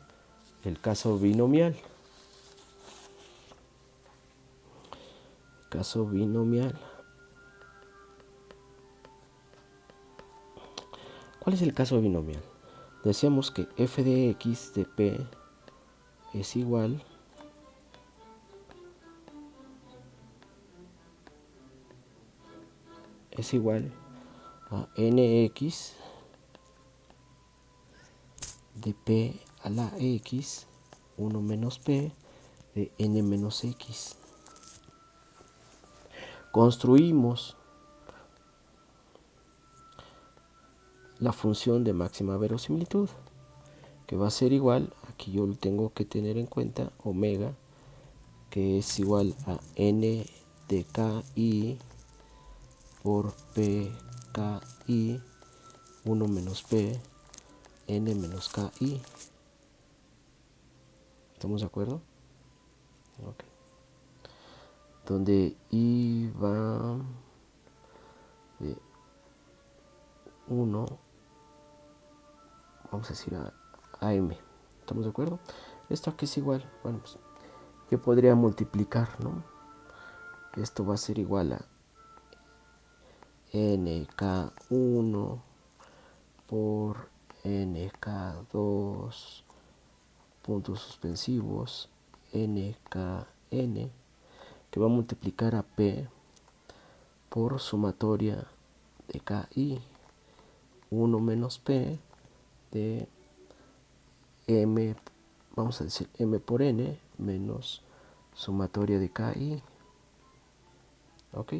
S1: el caso binomial. Caso binomial. ¿Cuál es el caso binomial? Decíamos que f de x de p es igual a nx de p a la x 1 menos p de n menos x. Construimos la función de máxima verosimilitud, que va a ser igual, aquí yo lo tengo que tener en cuenta, omega, que es igual a n de ki por p ki 1 menos p n menos ki. ¿Estamos de acuerdo? Okay. Donde i va de 1, vamos a decir a m. ¿Estamos de acuerdo? ¿Esto aquí es igual? Bueno, pues yo podría multiplicar, ¿no? Esto va a ser igual a nk1 por nk2 puntos suspensivos nkn, que va a multiplicar a p por sumatoria de ki 1 menos p de m vamos a decir m por n menos sumatoria de KI. ¿Ok?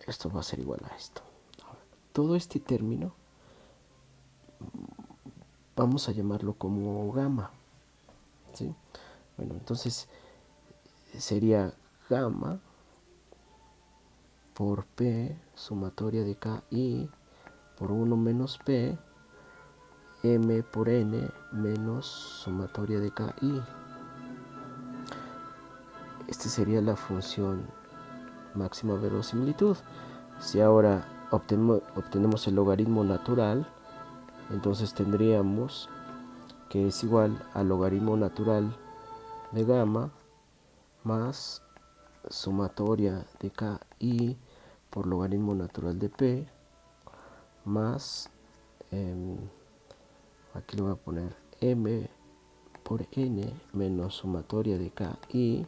S1: Esto va a ser igual a esto. Ahora, todo este término vamos a llamarlo como gamma. ¿Sí? Bueno, entonces sería gamma por P sumatoria de KI por 1 menos P m por n menos sumatoria de KI. Esta sería la función máxima verosimilitud. Si ahora obtenemos el logaritmo natural, entonces tendríamos que es igual al logaritmo natural de gamma más sumatoria de KI por logaritmo natural de P más, aquí le voy a poner m por n menos sumatoria de KI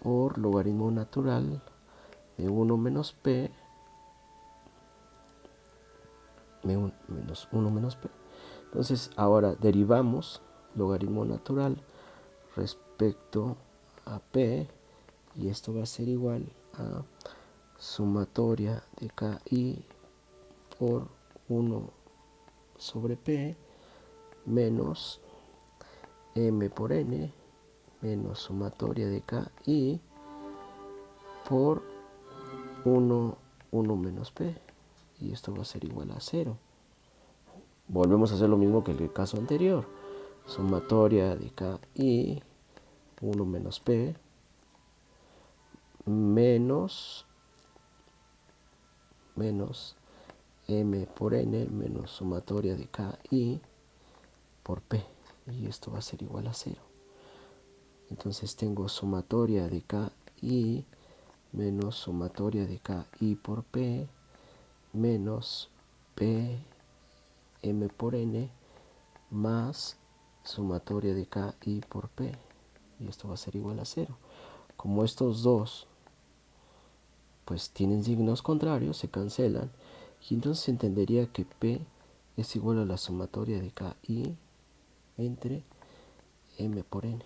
S1: por logaritmo natural de 1 menos P menos 1 menos P. Entonces ahora derivamos logaritmo natural respecto a P y esto va a ser igual a sumatoria de KI por 1 sobre P menos m por n menos sumatoria de KI por 1 menos P y esto va a ser igual a 0. Volvemos a hacer lo mismo que en el caso anterior. Sumatoria de KI 1 menos P menos m por n menos sumatoria de KI por P y esto va a ser igual a 0. Entonces tengo sumatoria de KI menos sumatoria de KI por P menos P m por n más sumatoria de KI por P y esto va a ser igual a 0. Como estos dos pues tienen signos contrarios, se cancelan y entonces se entendería que P es igual a la sumatoria de KI entre m por n,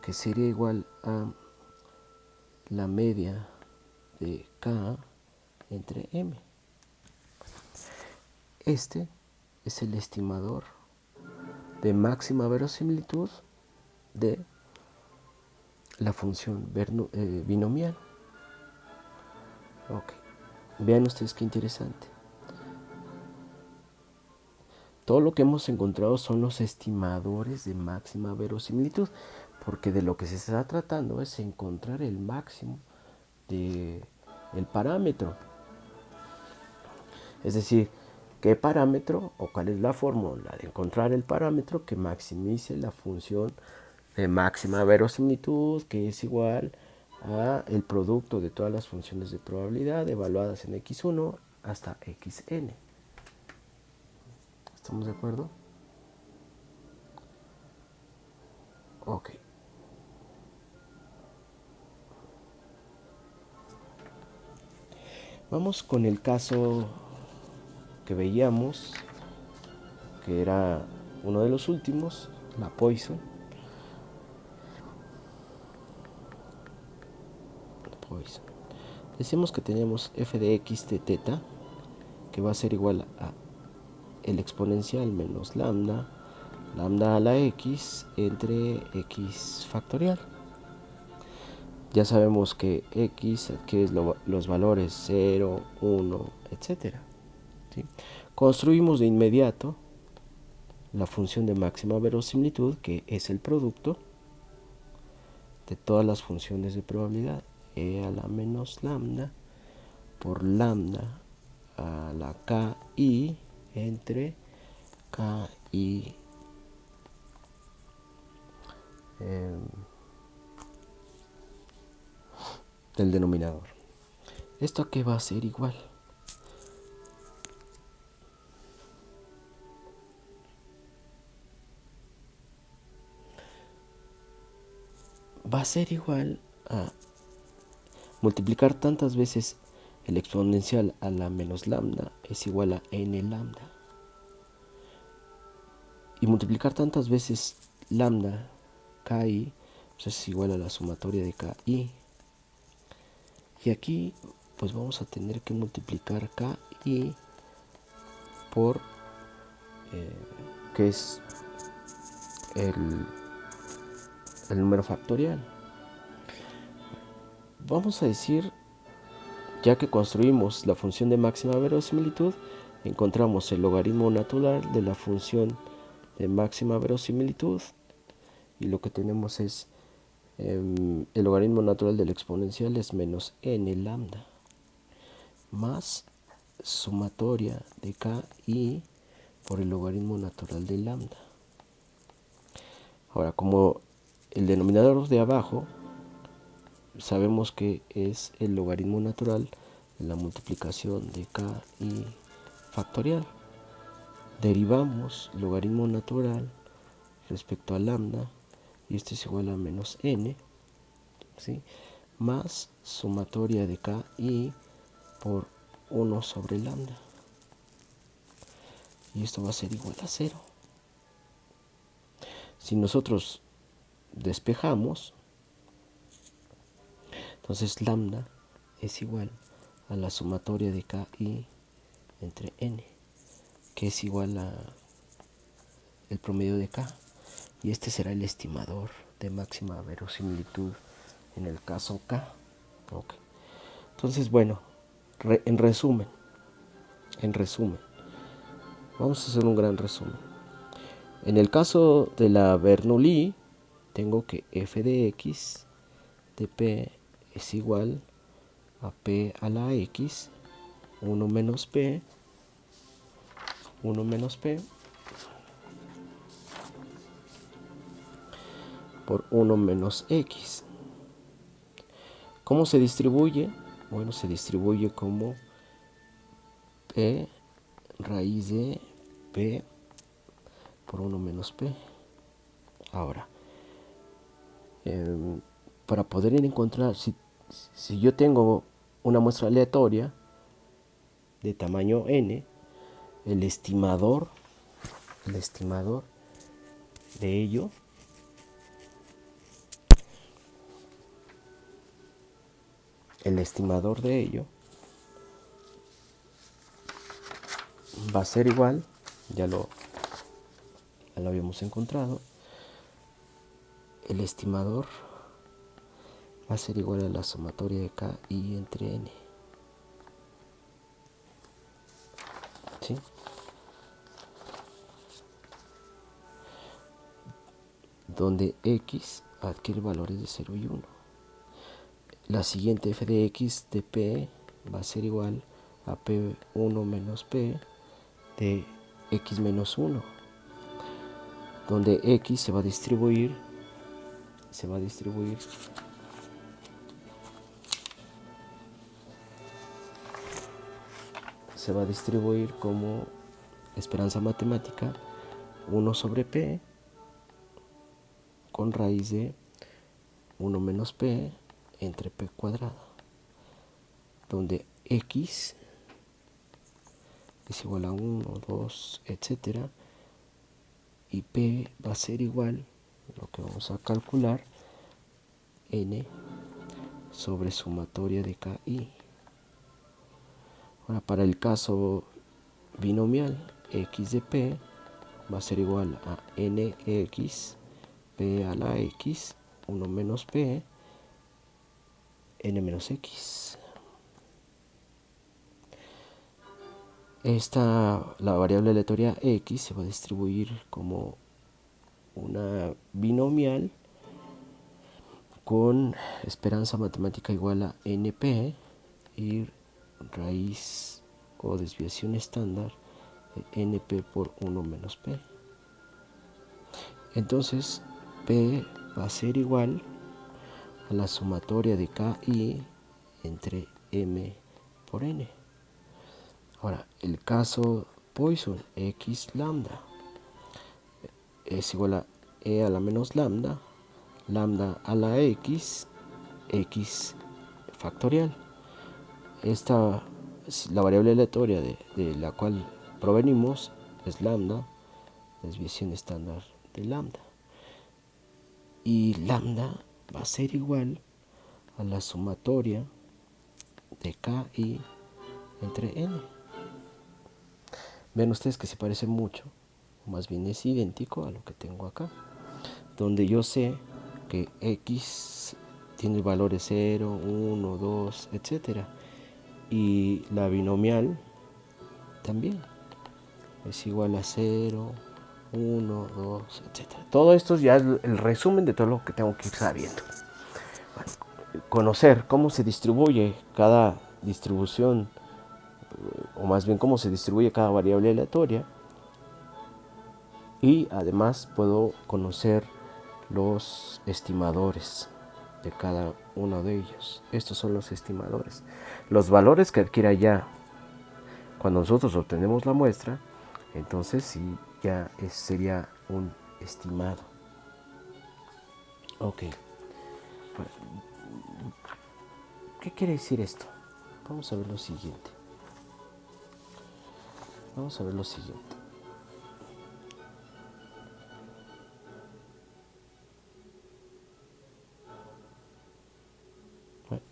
S1: que sería igual a la media de K entre m. Este es el estimador de máxima verosimilitud de la función binomial. Ok, vean ustedes qué interesante. Todo lo que hemos encontrado son los estimadores de máxima verosimilitud, porque de lo que se está tratando es encontrar el máximo del parámetro. Es decir, qué parámetro o cuál es la fórmula de encontrar el parámetro que maximice la función de máxima verosimilitud, que es igual a el producto de todas las funciones de probabilidad evaluadas en x1 hasta xn. ¿Estamos de acuerdo? Ok. Vamos con el caso que veíamos, que era uno de los últimos, la Poisson. Decimos que tenemos f de x de teta, que va a ser igual a el exponencial menos lambda a la x entre x factorial. Ya sabemos que x adquiere los valores 0, 1, etc. ¿Sí? Construimos de inmediato la función de máxima verosimilitud, que es el producto de todas las funciones de probabilidad, e a la menos lambda por lambda a la KI entre KI del denominador. ¿Esto a qué va a ser igual? Va a ser igual a multiplicar tantas veces el exponencial a la menos lambda es igual a n lambda. Y multiplicar tantas veces lambda ki pues es igual a la sumatoria de ki. Y aquí pues vamos a tener que multiplicar ki por que es el número factorial. Vamos a decir, ya que construimos la función de máxima verosimilitud, encontramos el logaritmo natural de la función de máxima verosimilitud y lo que tenemos es el logaritmo natural del exponencial es menos n lambda más sumatoria de ki por el logaritmo natural de lambda. Ahora, como el denominador de abajo sabemos que es el logaritmo natural de la multiplicación de ki factorial, derivamos logaritmo natural respecto a lambda y este es igual a menos n, ¿sí?, más sumatoria de ki por 1 sobre lambda y esto va a ser igual a 0. Si nosotros despejamos, entonces lambda es igual a la sumatoria de ki entre n, que es igual a el promedio de k, y este será el estimador de máxima verosimilitud en el caso k. Okay. Entonces, bueno, en resumen, vamos a hacer un gran resumen. En el caso de la Bernoulli, tengo que f de x de p es igual a p a la x, 1 menos p por 1 menos x. ¿Cómo se distribuye? Bueno, se distribuye como p raíz de p por 1 menos p. Ahora, para poder encontrar, si yo tengo una muestra aleatoria de tamaño n, el estimador de ello va a ser igual, ya lo habíamos encontrado, el estimador va a ser igual a la sumatoria de ki entre n, ¿sí?, donde x adquiere valores de 0 y 1. La siguiente f de x de p va a ser igual a p1 menos p de x menos 1, donde x se va a distribuir como esperanza matemática 1 sobre p con raíz de 1 menos p entre p cuadrado, donde x es igual a 1, 2, etcétera, y p va a ser igual, lo que vamos a calcular, n sobre sumatoria de ki. Ahora, para el caso binomial, x de p va a ser igual a nx p a la x, 1 menos p, n menos x. La variable aleatoria x se va a distribuir como una binomial con esperanza matemática igual a np y raíz o desviación estándar de np por 1 menos p. Entonces p va a ser igual a la sumatoria de ki entre m por n. Ahora, el caso Poisson, x lambda es igual a e a la menos lambda, lambda a la x, x factorial. la variable aleatoria de la cual provenimos es lambda, desviación estándar de lambda. Y lambda va a ser igual a la sumatoria de KI entre n. Ven ustedes que se parece mucho, o más bien es idéntico a lo que tengo acá, donde yo sé que x tiene valores 0, 1, 2, etc. Y la binomial también es igual a 0, 1, 2, etc. Todo esto ya es el resumen de todo lo que tengo que ir sabiendo. Bueno, conocer cómo se distribuye cada distribución, o más bien cómo se distribuye cada variable aleatoria, y además puedo conocer los estimadores de cada uno de ellos. Estos son los estimadores. Los valores que adquiera ya cuando nosotros obtenemos la muestra, entonces sí, ya sería un estimado. Ok. ¿Qué quiere decir esto? Vamos a ver lo siguiente. Bueno,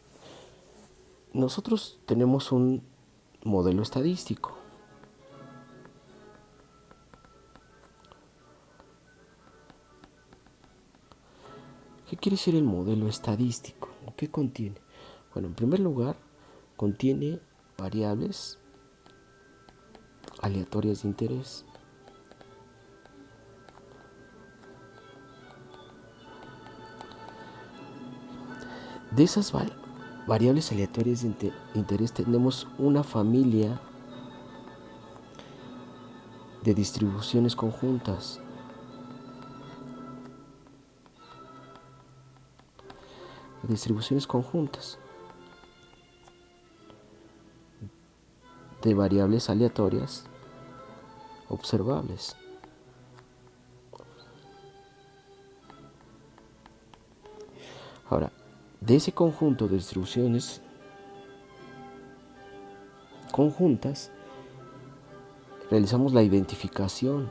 S1: nosotros tenemos un modelo estadístico. ¿Qué quiere decir el modelo estadístico? ¿Qué contiene? Bueno, en primer lugar, contiene variables aleatorias de interés. De esas variables aleatorias de interés tenemos una familia de distribuciones conjuntas. De variables aleatorias observables. Ahora, de ese conjunto de distribuciones conjuntas, realizamos la identificación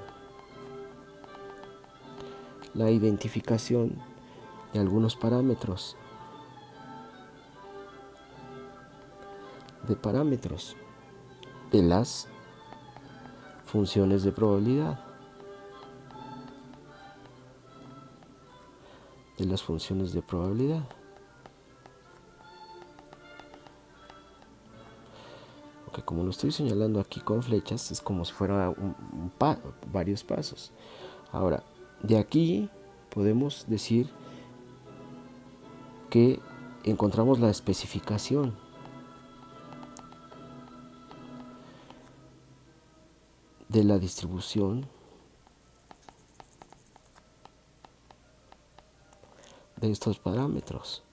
S1: de algunos parámetros, de las funciones de probabilidad. Porque como lo estoy señalando aquí con flechas, es como si fuera varios pasos. Ahora, de aquí podemos decir que encontramos la especificación de la distribución de estos parámetros.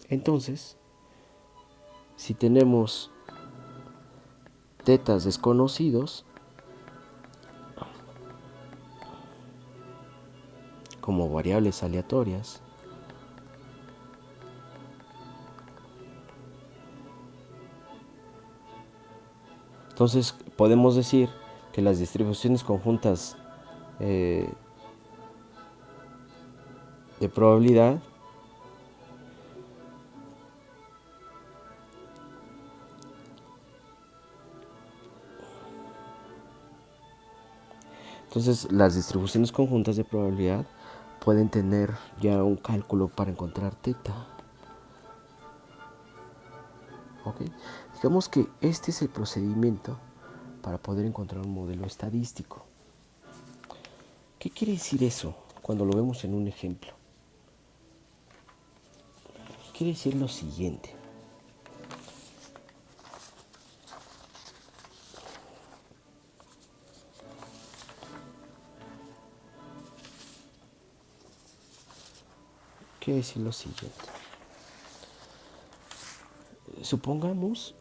S1: Entonces, si tenemos tetas desconocidos, como variables aleatorias, entonces podemos decir que las distribuciones conjuntas de probabilidad pueden tener ya un cálculo para encontrar teta. ¿Okay? Digamos que este es el procedimiento para poder encontrar un modelo estadístico. ¿Qué quiere decir eso cuando lo vemos en un ejemplo? Quiere decir lo siguiente. Supongamos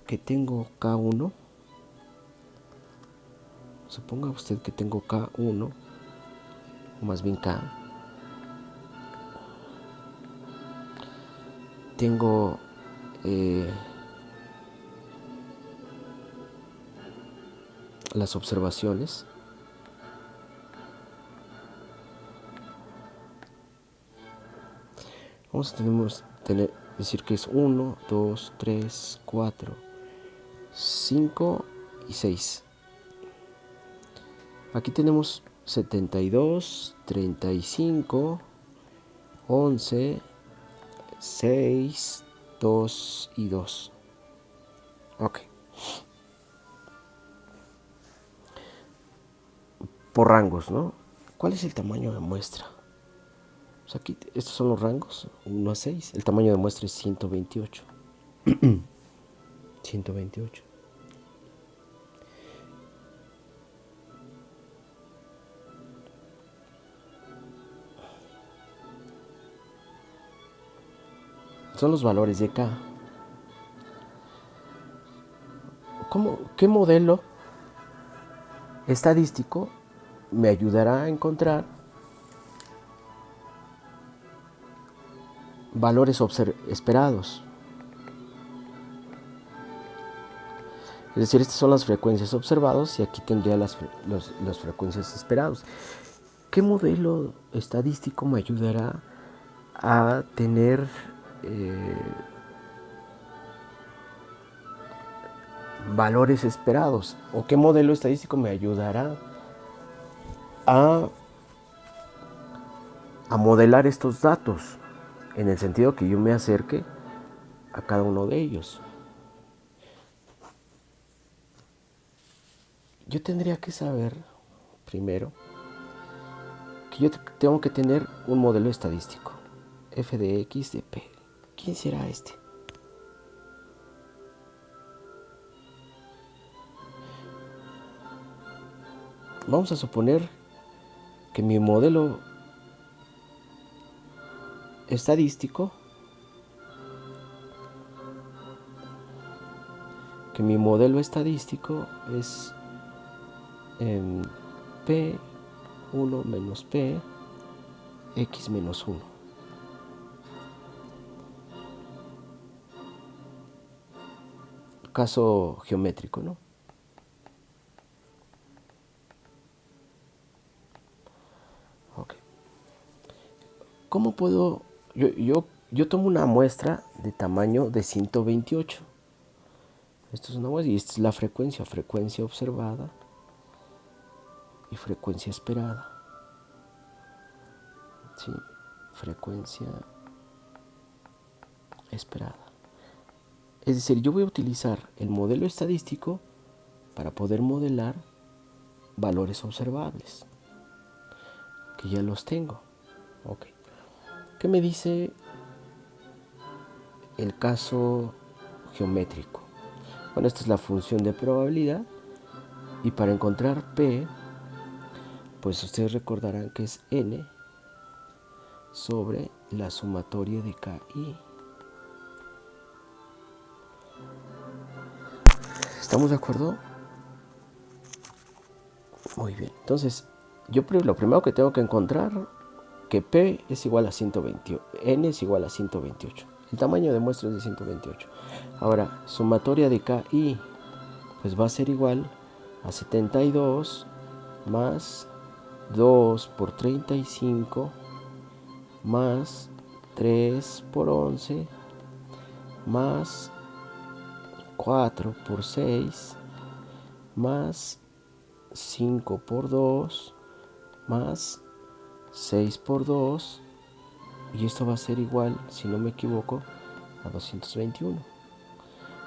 S1: que tengo K1. Suponga usted que tengo K1 o más bien K, tengo las observaciones. Vamos a decir que es 1, 2, 3, 4, 5 y 6. Aquí tenemos 72, 35, 11, 6, 2 y 2. Ok. Por rangos, ¿no? ¿Cuál es el tamaño de muestra? Pues aquí estos son los rangos, 1 a 6. El tamaño de muestra es 128. 128. Son los valores de K. ¿Qué modelo estadístico me ayudará a encontrar valores esperados? Es decir, estas son las frecuencias observadas y aquí tendría las frecuencias esperadas. ¿Qué modelo estadístico me ayudará a tener valores esperados? ¿O qué modelo estadístico me ayudará a modelar estos datos? En el sentido que yo me acerque a cada uno de ellos. Yo tendría que saber, primero, que yo tengo que tener un modelo estadístico. F de X de P. ¿Quién será este? Vamos a suponer que mi modelo estadístico es P1 menos P, X menos 1. Caso geométrico, ¿no? Ok. ¿Cómo puedo? Yo tomo una muestra de tamaño de 128. Esto es una muestra y esta es la frecuencia observada y frecuencia esperada. ¿Sí? Frecuencia esperada. Es decir, yo voy a utilizar el modelo estadístico para poder modelar valores observables, que ya los tengo. Ok. ¿Qué me dice el caso geométrico? Bueno, esta es la función de probabilidad y para encontrar P, pues ustedes recordarán que es N sobre la sumatoria de KI. ¿Estamos de acuerdo? Muy bien. Entonces, lo primero que tengo que encontrar que P es igual a 128, N es igual a 128. El tamaño de muestra es de 128. Ahora, sumatoria de KI, pues va a ser igual a 72 más 2 por 35 más 3 por 11 más 4 por 6 más 5 por 2 más 6 por 2 y esto va a ser igual, si no me equivoco, a 221.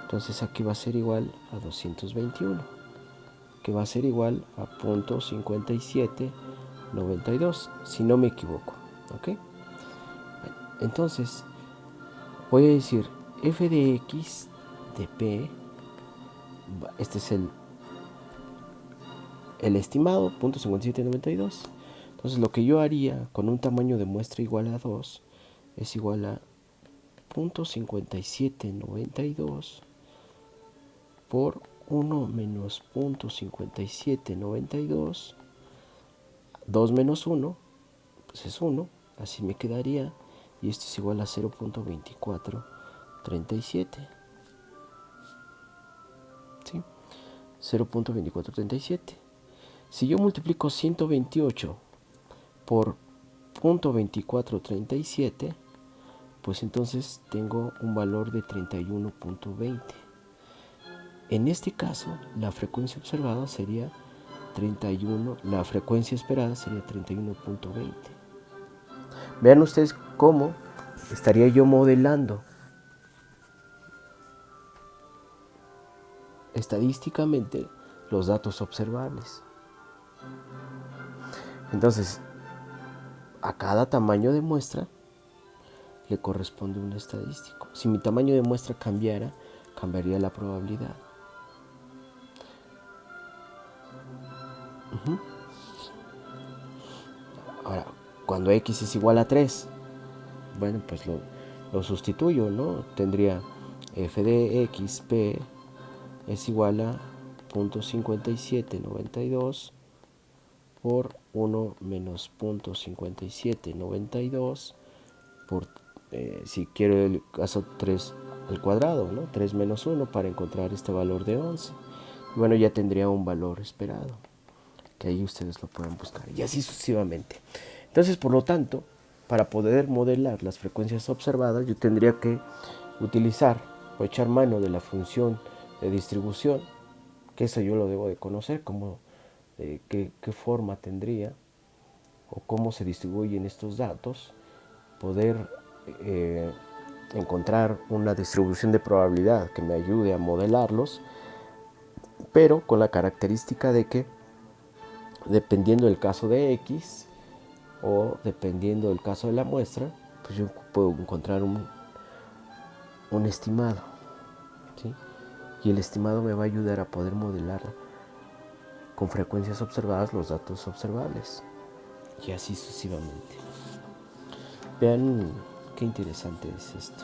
S1: Entonces aquí va a ser igual a 221, que va a ser igual a 0.5792, si no me equivoco. ¿Ok? Entonces voy a decir f de x de p, este es el estimado, 0.5792. Entonces lo que yo haría con un tamaño de muestra igual a 2 es igual a 0.5792 por 1 menos 0.5792, 2 menos 1, Entonces 1, así me quedaría, y esto es igual a 0.2437. ¿Sí? 0.2437. Si yo multiplico 128 por 0.2437, pues entonces tengo un valor de 31.20. En este caso, la frecuencia observada sería 31, la frecuencia esperada sería 31.20. Vean ustedes cómo estaría yo modelando estadísticamente los datos observables. Entonces, a cada tamaño de muestra le corresponde un estadístico. Si mi tamaño de muestra cambiara, cambiaría la probabilidad. Ahora, cuando x es igual a 3, bueno, pues lo sustituyo, ¿no? Tendría f de x, p, es igual a 0.5792 por 1 menos 0.5792 por, si quiero el caso 3 al cuadrado, ¿no? 3 menos 1 para encontrar este valor de 11. Bueno, ya tendría un valor esperado, que ahí ustedes lo pueden buscar, y así sucesivamente. Entonces, por lo tanto, para poder modelar las frecuencias observadas, yo tendría que utilizar o echar mano de la función de distribución, que eso yo lo debo de conocer, como qué forma tendría o cómo se distribuyen estos datos, poder encontrar una distribución de probabilidad que me ayude a modelarlos, pero con la característica de que dependiendo del caso de X o dependiendo del caso de la muestra, pues yo puedo encontrar un estimado, ¿sí? Y el estimado me va a ayudar a poder modelar con frecuencias observadas los datos observables, y así sucesivamente. Vean qué interesante es esto.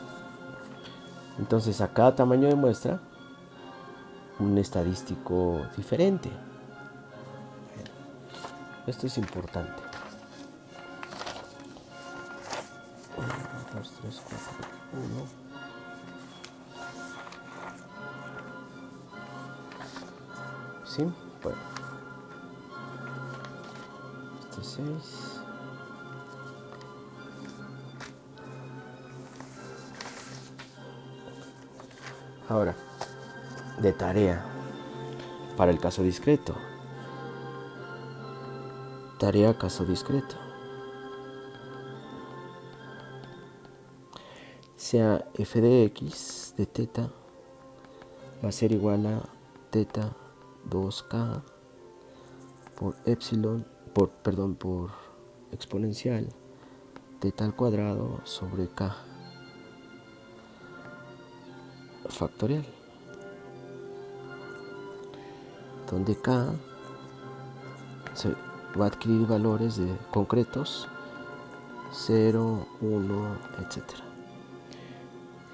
S1: Entonces, a cada tamaño de muestra, un estadístico diferente. Esto es importante. 1, 2, 3, 4, 1. ¿Sí? Bueno. Este 6. Ahora, de tarea para el caso discreto. Tarea caso discreto. Sea f de x de teta va a ser igual a teta 2k por epsilon, por exponencial teta al cuadrado sobre k factorial, donde k se va a adquirir valores de concretos 0, 1, etc.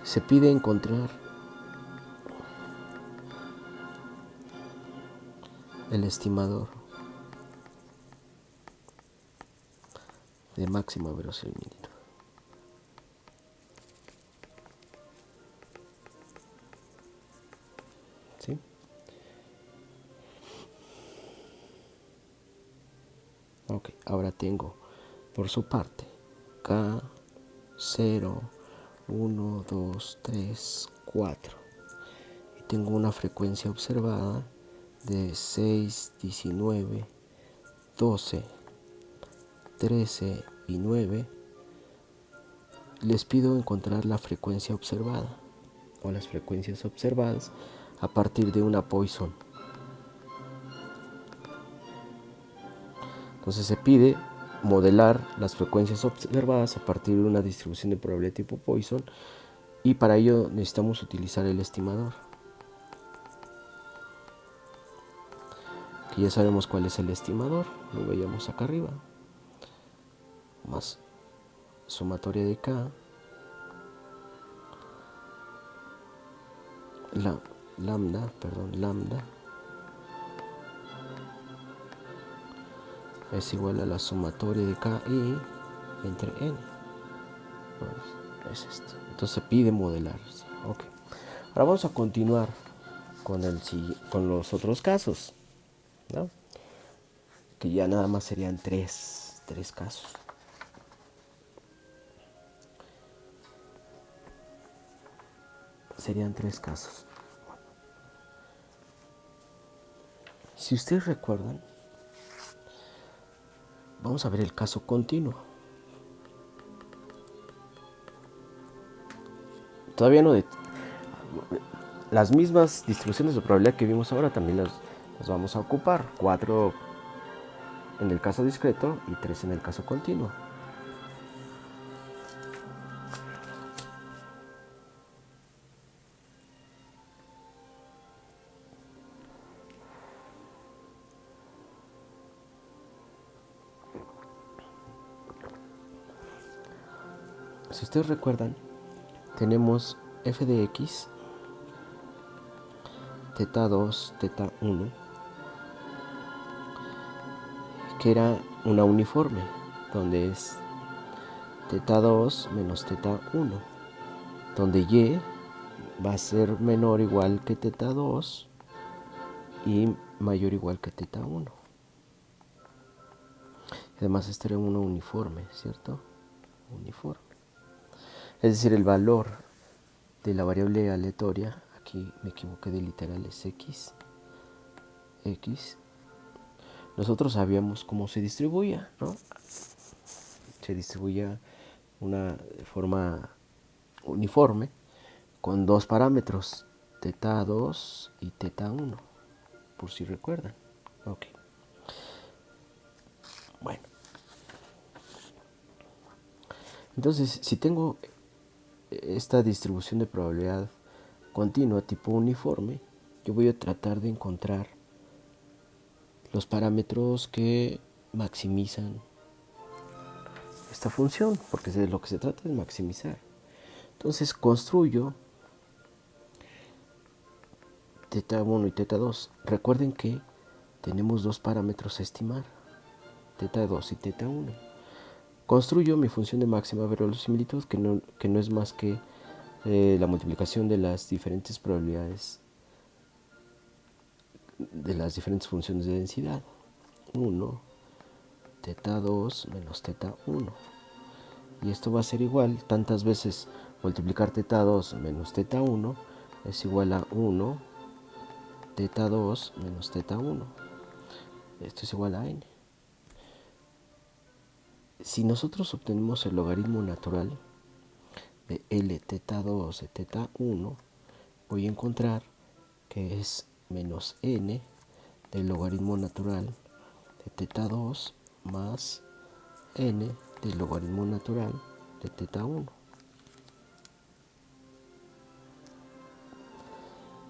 S1: Se pide encontrar el estimador de máxima verosimilitud. ¿Sí? Ok, ahora tengo por su parte K, 0, 1, 2, 3, 4. Y tengo una frecuencia observada de 6, 19, 12, 13 y 9. Les pido encontrar la frecuencia observada o las frecuencias observadas a partir de una Poisson. Entonces se pide modelar las frecuencias observadas a partir de una distribución de probabilidad tipo Poisson, y para ello necesitamos utilizar el estimador, que ya sabemos cuál es el estimador, lo veíamos acá arriba, más sumatoria de K, lambda es igual a la sumatoria de K y entre n. Es esto. Entonces se pide modelar. Ok. Ahora vamos a continuar con los otros casos, ¿no? Que ya nada más serían tres casos. Serían tres casos. Si ustedes recuerdan, vamos a ver el caso continuo. Todavía no las mismas distribuciones de probabilidad que vimos ahora también las vamos a ocupar. 4 en el caso discreto y 3 en el caso continuo. Si ustedes recuerdan, tenemos f de x, teta 2, teta 1, que era una uniforme, donde es teta 2 menos teta 1, donde y va a ser menor o igual que teta 2 y mayor o igual que teta 1. Además, este era una uniforme, ¿cierto? Uniforme. Es decir, el valor de la variable aleatoria, aquí me equivoqué de literal, es x. Nosotros sabíamos cómo se distribuía, ¿no? Se distribuía de forma uniforme con dos parámetros, teta 2 y teta 1, por si recuerdan. Ok. Bueno. Entonces, si tengo esta distribución de probabilidad continua tipo uniforme, yo voy a tratar de encontrar los parámetros que maximizan esta función, porque de lo que se trata es maximizar. Entonces construyo teta 1 y teta 2. Recuerden que tenemos dos parámetros a estimar, teta 2 y teta 1. Construyo mi función de máxima verosimilitud, que no es más que la multiplicación de las diferentes probabilidades de las diferentes funciones de densidad. 1, teta 2 menos teta 1. Y esto va a ser igual, tantas veces multiplicar teta 2 menos teta 1 es igual a 1, teta 2 menos teta 1. Esto es igual a n. Si nosotros obtenemos el logaritmo natural de L teta 2 de teta 1, voy a encontrar que es menos n del logaritmo natural de teta 2 más n del logaritmo natural de teta 1.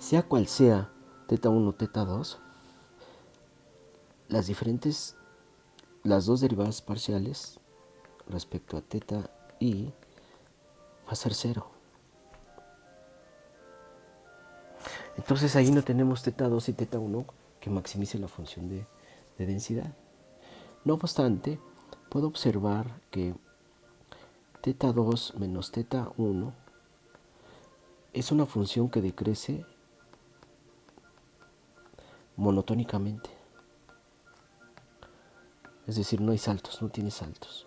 S1: Sea cual sea teta 1 o teta 2, las dos derivadas parciales respecto a teta i va a ser 0. Entonces ahí no tenemos teta 2 y teta 1 que maximice la función de densidad. No obstante, puedo observar que teta 2 menos teta 1 es una función que decrece monotónicamente. Es decir, no hay saltos, no tiene saltos.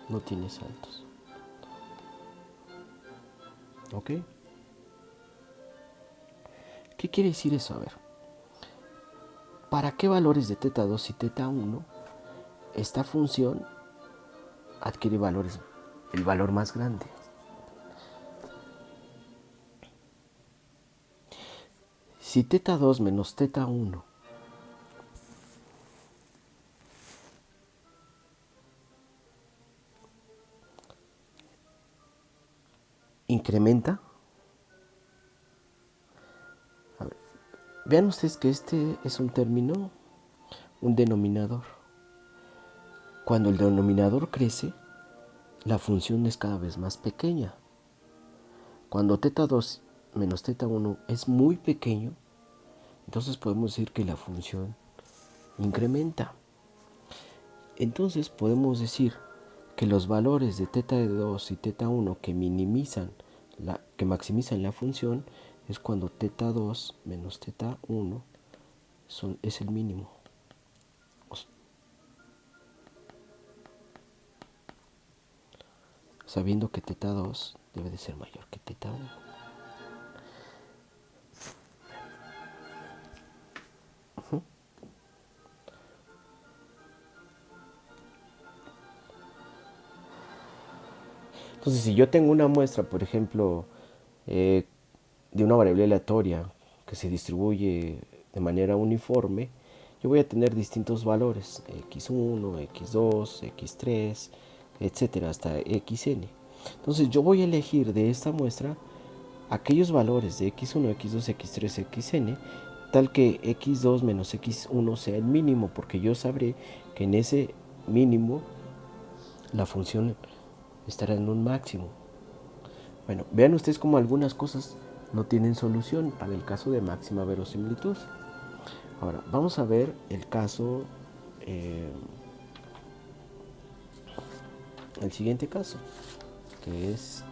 S1: No tiene saltos. ¿Ok? ¿Qué quiere decir eso? A ver. ¿Para qué valores de teta 2 y teta 1 esta función adquiere el valor más grande? Si teta 2 menos teta 1 incrementa, a ver, vean ustedes que este es un término, un denominador. Cuando el denominador crece, la función es cada vez más pequeña. Cuando teta 2 menos teta 1 es muy pequeño, entonces podemos decir que la función incrementa. Entonces podemos decir que los valores de teta 2 y teta 1 que maximizan la función es cuando teta 2 menos teta 1 es el mínimo. Sabiendo que teta 2 debe de ser mayor que teta 1. Entonces, si yo tengo una muestra, por ejemplo, de una variable aleatoria que se distribuye de manera uniforme, yo voy a tener distintos valores, x1, x2, x3, etcétera, hasta xn. Entonces, yo voy a elegir de esta muestra aquellos valores de x1, x2, x3, xn, tal que x2 menos x1 sea el mínimo, porque yo sabré que en ese mínimo la función estará en un máximo. Bueno, vean ustedes cómo algunas cosas no tienen solución para el caso de máxima verosimilitud. Ahora, vamos a ver el caso, el siguiente caso, que es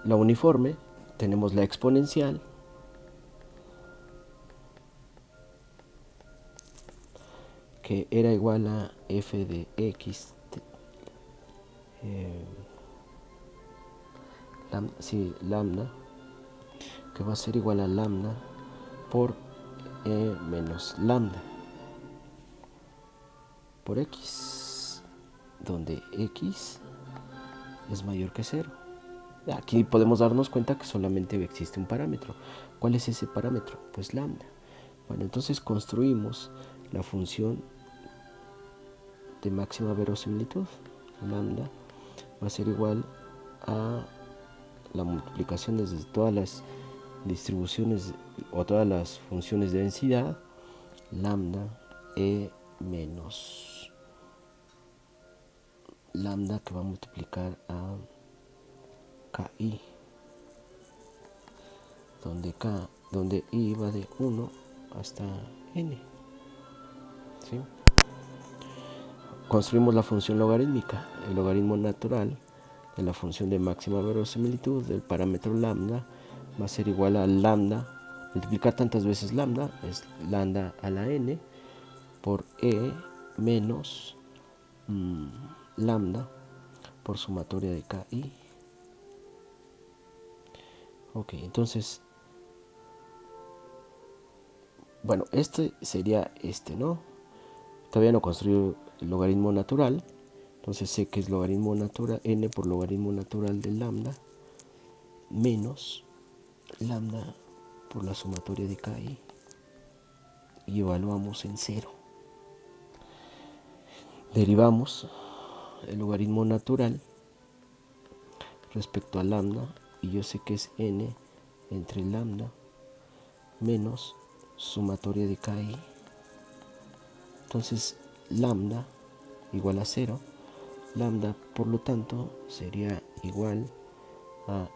S1: la uniforme. Tenemos la exponencial, que era igual a f de x, lambda, que va a ser igual a lambda por menos lambda por x, donde x es mayor que 0. Aquí podemos darnos cuenta que solamente existe un parámetro. ¿Cuál es ese parámetro? Pues lambda. Bueno, entonces construimos la función de máxima verosimilitud. Lambda va a ser igual a la multiplicación desde todas las distribuciones o todas las funciones de densidad, lambda e menos lambda, que va a multiplicar a ki, donde i va de 1 hasta n. ¿Sí? Construimos la función logarítmica, el logaritmo natural de la función de máxima verosimilitud del parámetro lambda va a ser igual a lambda, multiplicar tantas veces lambda es lambda a la n por e menos lambda por sumatoria de ki. Ok, entonces, bueno, este sería ¿no? Todavía no construí el logaritmo natural, entonces sé que es logaritmo natural, n por logaritmo natural de lambda menos lambda por la sumatoria de ki, y evaluamos en 0. Derivamos el logaritmo natural respecto a lambda, y yo sé que es n entre lambda menos sumatoria de ki. Entonces lambda igual a 0. Lambda, por lo tanto, sería igual a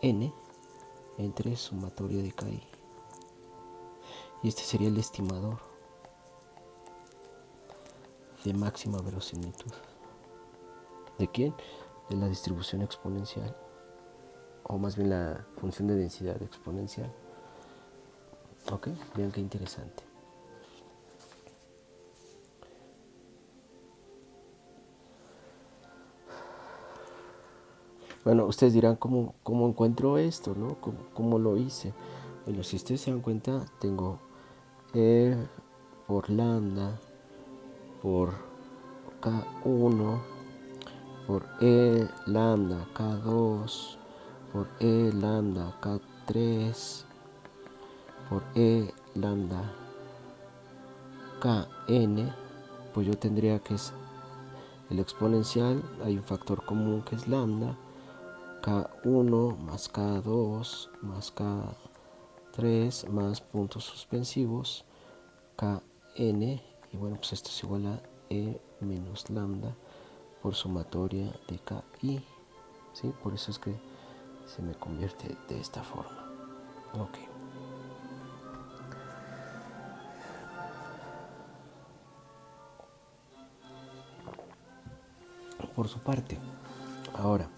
S1: n entre sumatoria de ki. Y este sería el estimador de máxima verosimilitud. ¿De quién? De la distribución exponencial, o más bien la función de densidad exponencial. Ok, vean qué interesante. Bueno, ustedes dirán, ¿cómo encuentro esto, no? ¿Cómo lo hice? Bueno, si ustedes se dan cuenta, tengo E por lambda por K1 por E lambda K2 por E lambda K3 por E lambda Kn. Pues yo tendría que es el exponencial, hay un factor común que es lambda, K1 más K2 más K3 más puntos suspensivos, Kn y bueno, pues esto es igual a E menos lambda por sumatoria de KI, ¿sí? Por eso es que se me convierte de esta forma. Ok. Por su parte, ahora,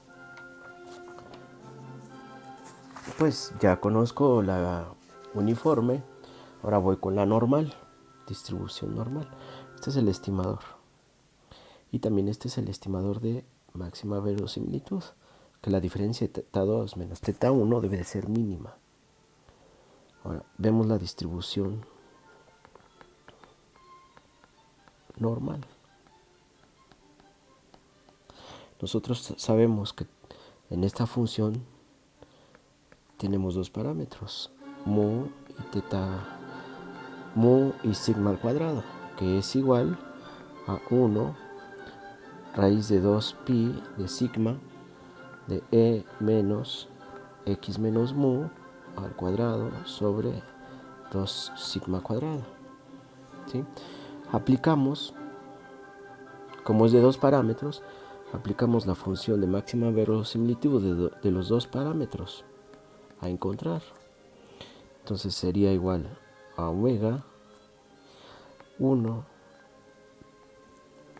S1: pues ya conozco la uniforme, ahora voy con la normal, distribución normal. Este es el estimador. Y también este es el estimador de máxima verosimilitud, que la diferencia de θ2 menos θ1 debe de ser mínima. Ahora, vemos la distribución normal. Nosotros sabemos que en esta función tenemos dos parámetros, mu y θ, mu y sigma al cuadrado, que es igual a 1 raíz de 2 pi de sigma de e menos x menos mu al cuadrado sobre 2 sigma cuadrado. ¿Sí? Aplicamos, como es de dos parámetros, aplicamos la función de máxima verosimilitud de los dos parámetros a encontrar. Entonces sería igual a omega 1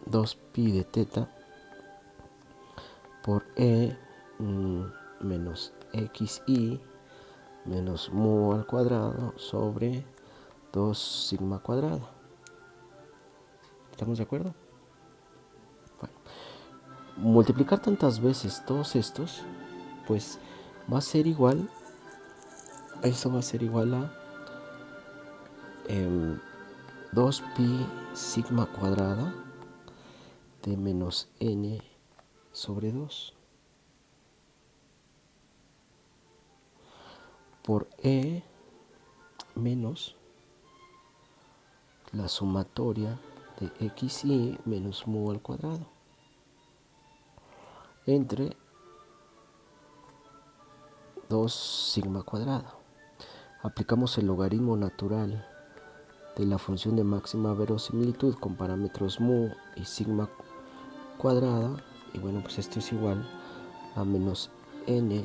S1: 2 pi de θ por e menos xi menos mu al cuadrado sobre 2 sigma cuadrado. ¿Estamos de acuerdo? Bueno, multiplicar tantas veces todos estos, pues va a ser igual, eso va a ser igual a 2 pi sigma cuadrada de menos n sobre 2 por e menos la sumatoria de xi menos mu al cuadrado entre 2 sigma cuadrado. Aplicamos el logaritmo natural de la función de máxima verosimilitud con parámetros mu y sigma cuadrada, y bueno, pues esto es igual a menos n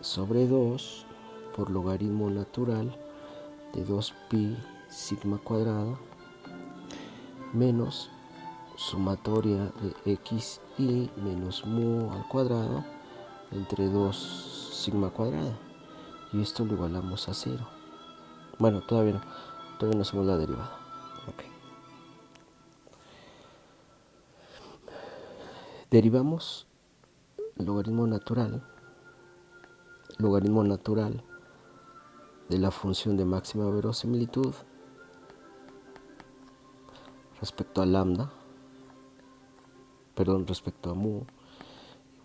S1: sobre 2 por logaritmo natural de 2 pi sigma cuadrada menos sumatoria de xi menos mu al cuadrado entre 2 sigma cuadrada, y esto lo igualamos a 0. Bueno, todavía no hacemos la derivada. Okay. Derivamos logaritmo natural de la función de máxima verosimilitud respecto a lambda, respecto a mu.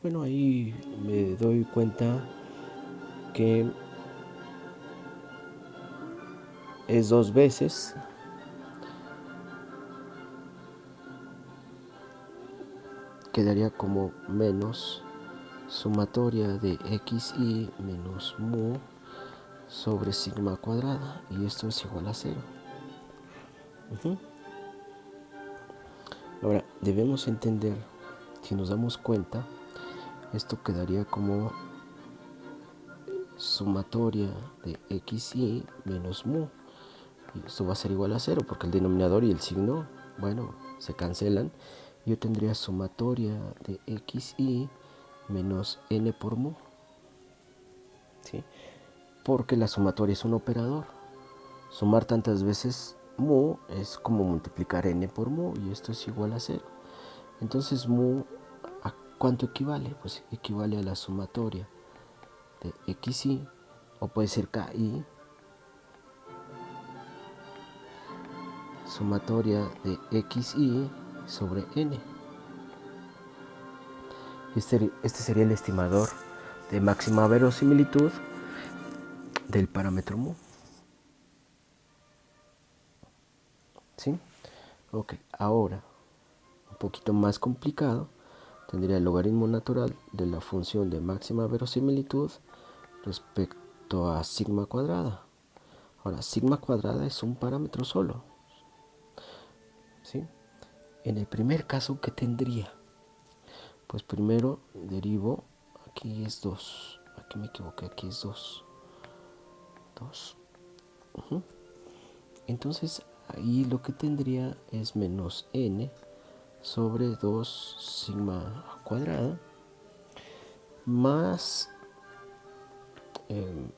S1: Bueno, ahí me doy cuenta que es 2 veces quedaría como menos sumatoria de xi menos mu sobre sigma cuadrada, y esto es igual a 0. Ahora debemos entender, si nos damos cuenta, esto quedaría como sumatoria de xi menos mu, y esto va a ser igual a 0 porque el denominador y el signo, bueno, se cancelan. Yo tendría sumatoria de xi menos n por mu, ¿sí? Porque la sumatoria es un operador. Sumar tantas veces mu es como multiplicar n por mu, y esto es igual a 0. Entonces mu, ¿a cuánto equivale? Pues equivale a la sumatoria de xi, o puede ser ki, sumatoria de xi sobre n. Este sería el estimador de máxima verosimilitud del parámetro mu. ¿Sí? Ok, ahora, un poquito más complicado, tendría el logaritmo natural de la función de máxima verosimilitud respecto a sigma cuadrada. Ahora, sigma cuadrada es un parámetro solo, En el primer caso, ¿qué tendría? Pues primero derivo, aquí es 2, aquí me equivoqué, aquí es 2. Entonces ahí lo que tendría es menos n sobre 2 sigma cuadrada más eh,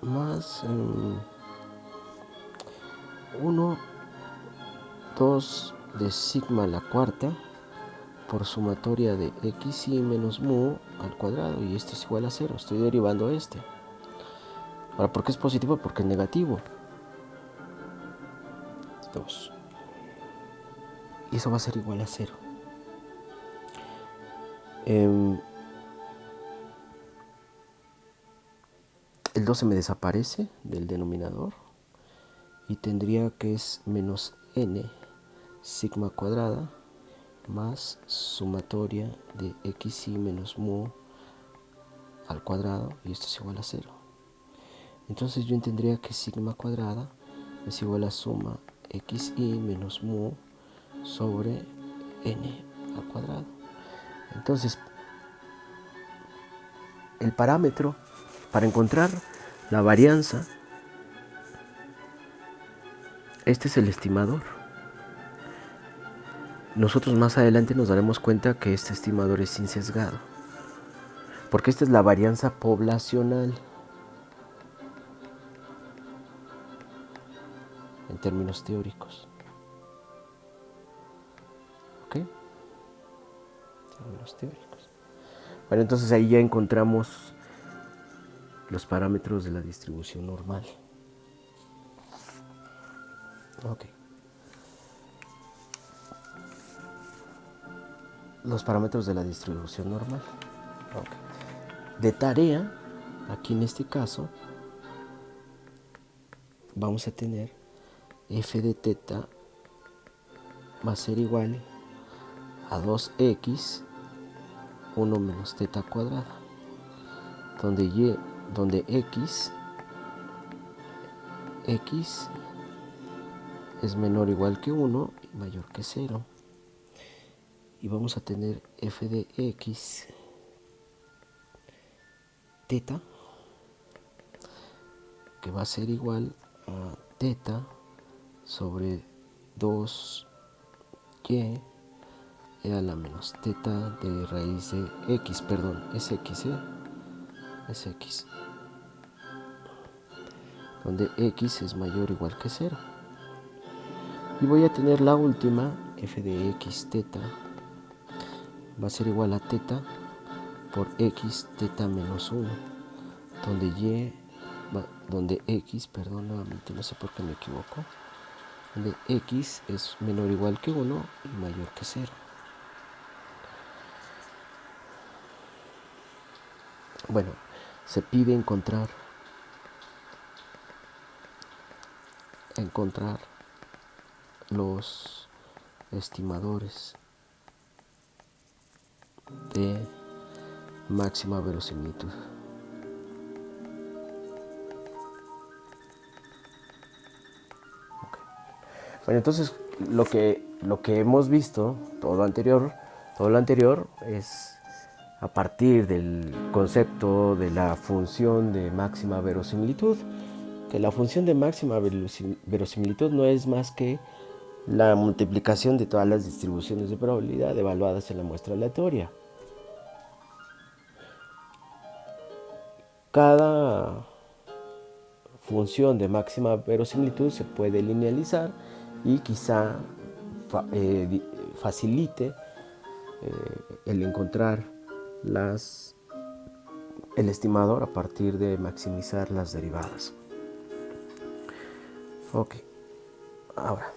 S1: más 1, 2 de sigma a la cuarta por sumatoria de x y menos mu al cuadrado, y esto es igual a 0. Estoy derivando este. Ahora, ¿por qué es positivo? Porque es negativo. 2. Y eso va a ser igual a 0. El 2 se me desaparece del denominador y tendría que es menos n sigma cuadrada más sumatoria de x y menos mu al cuadrado, y esto es igual a 0. Entonces yo tendría que sigma cuadrada es igual a suma xy menos mu sobre n al cuadrado. Entonces el parámetro para encontrar la varianza, este es el estimador. Nosotros más adelante nos daremos cuenta que este estimador es insesgado, porque esta es la varianza poblacional en términos teóricos. ¿Ok? Términos teóricos. Bueno, entonces ahí ya encontramos los parámetros de la distribución normal. Ok. Los parámetros de la distribución normal. Ok. De tarea, aquí en este caso, vamos a tener f de teta va a ser igual a 2x 1 menos teta cuadrada, donde x es menor o igual que 1 y mayor que 0. Y vamos a tener f de x teta, que va a ser igual a teta sobre 2y a la menos teta de raíz de x, perdón, es x, es x, donde x es mayor o igual que 0. Y voy a tener la última, f de x teta, va a ser igual a teta por x teta menos 1, donde x, perdón, nuevamente no sé por qué me equivoco, donde x es menor o igual que 1 y mayor que 0. Bueno, se pide encontrar los estimadores de máxima verosimilitud. Okay. Bueno, entonces lo que hemos visto, todo lo anterior es a partir del concepto de la función de máxima verosimilitud, que la función de máxima verosimilitud no es más que la multiplicación de todas las distribuciones de probabilidad evaluadas en la muestra aleatoria. Cada función de máxima verosimilitud se puede linealizar y quizá facilite el encontrar el estimador a partir de maximizar las derivadas. Ok, ahora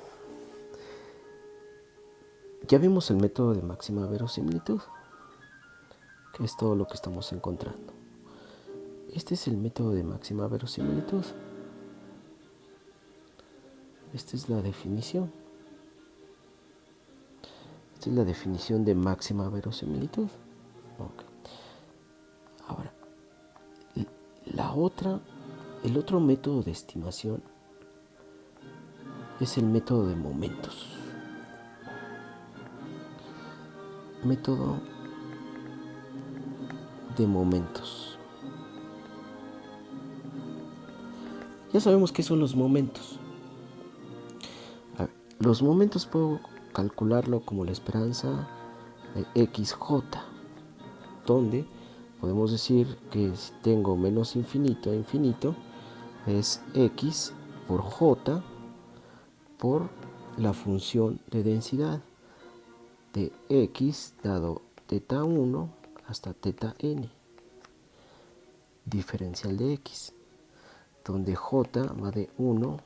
S1: ya vimos el método de máxima verosimilitud, que es todo lo que estamos encontrando. Este es el método de máxima verosimilitud. Esta es la definición. Esta es la definición de máxima verosimilitud. Okay. Ahora, el otro método de estimación es el método de momentos. Método de momentos. Ya sabemos qué son los momentos. A ver, los momentos puedo calcularlo como la esperanza de XJ, donde podemos decir que si tengo menos infinito a infinito es X por J por la función de densidad de X dado teta 1 hasta teta n, diferencial de X, donde J va de 1,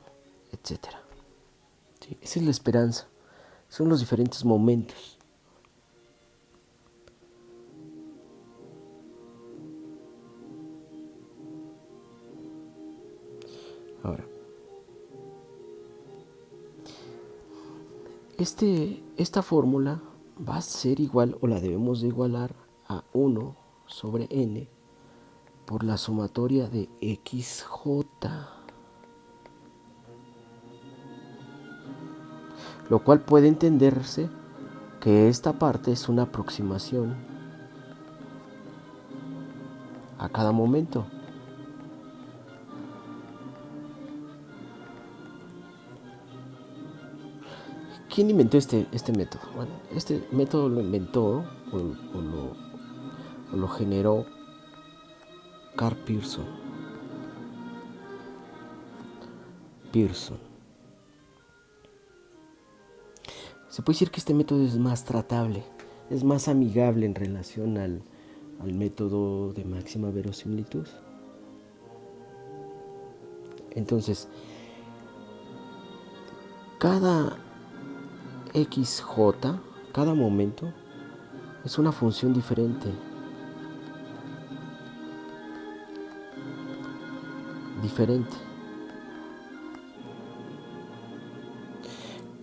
S1: etc. ¿Sí? Esa es la esperanza, son los diferentes momentos. Ahora, esta fórmula va a ser igual o la debemos de igualar a 1 sobre n por la sumatoria de XJ, lo cual puede entenderse que esta parte es una aproximación a cada momento. ¿Quién inventó este método? Bueno, este método lo inventó o lo generó Karl Pearson. Se puede decir que este método es más tratable, es más amigable en relación al método de máxima verosimilitud. Entonces, cada XJ, cada momento, es una función diferente.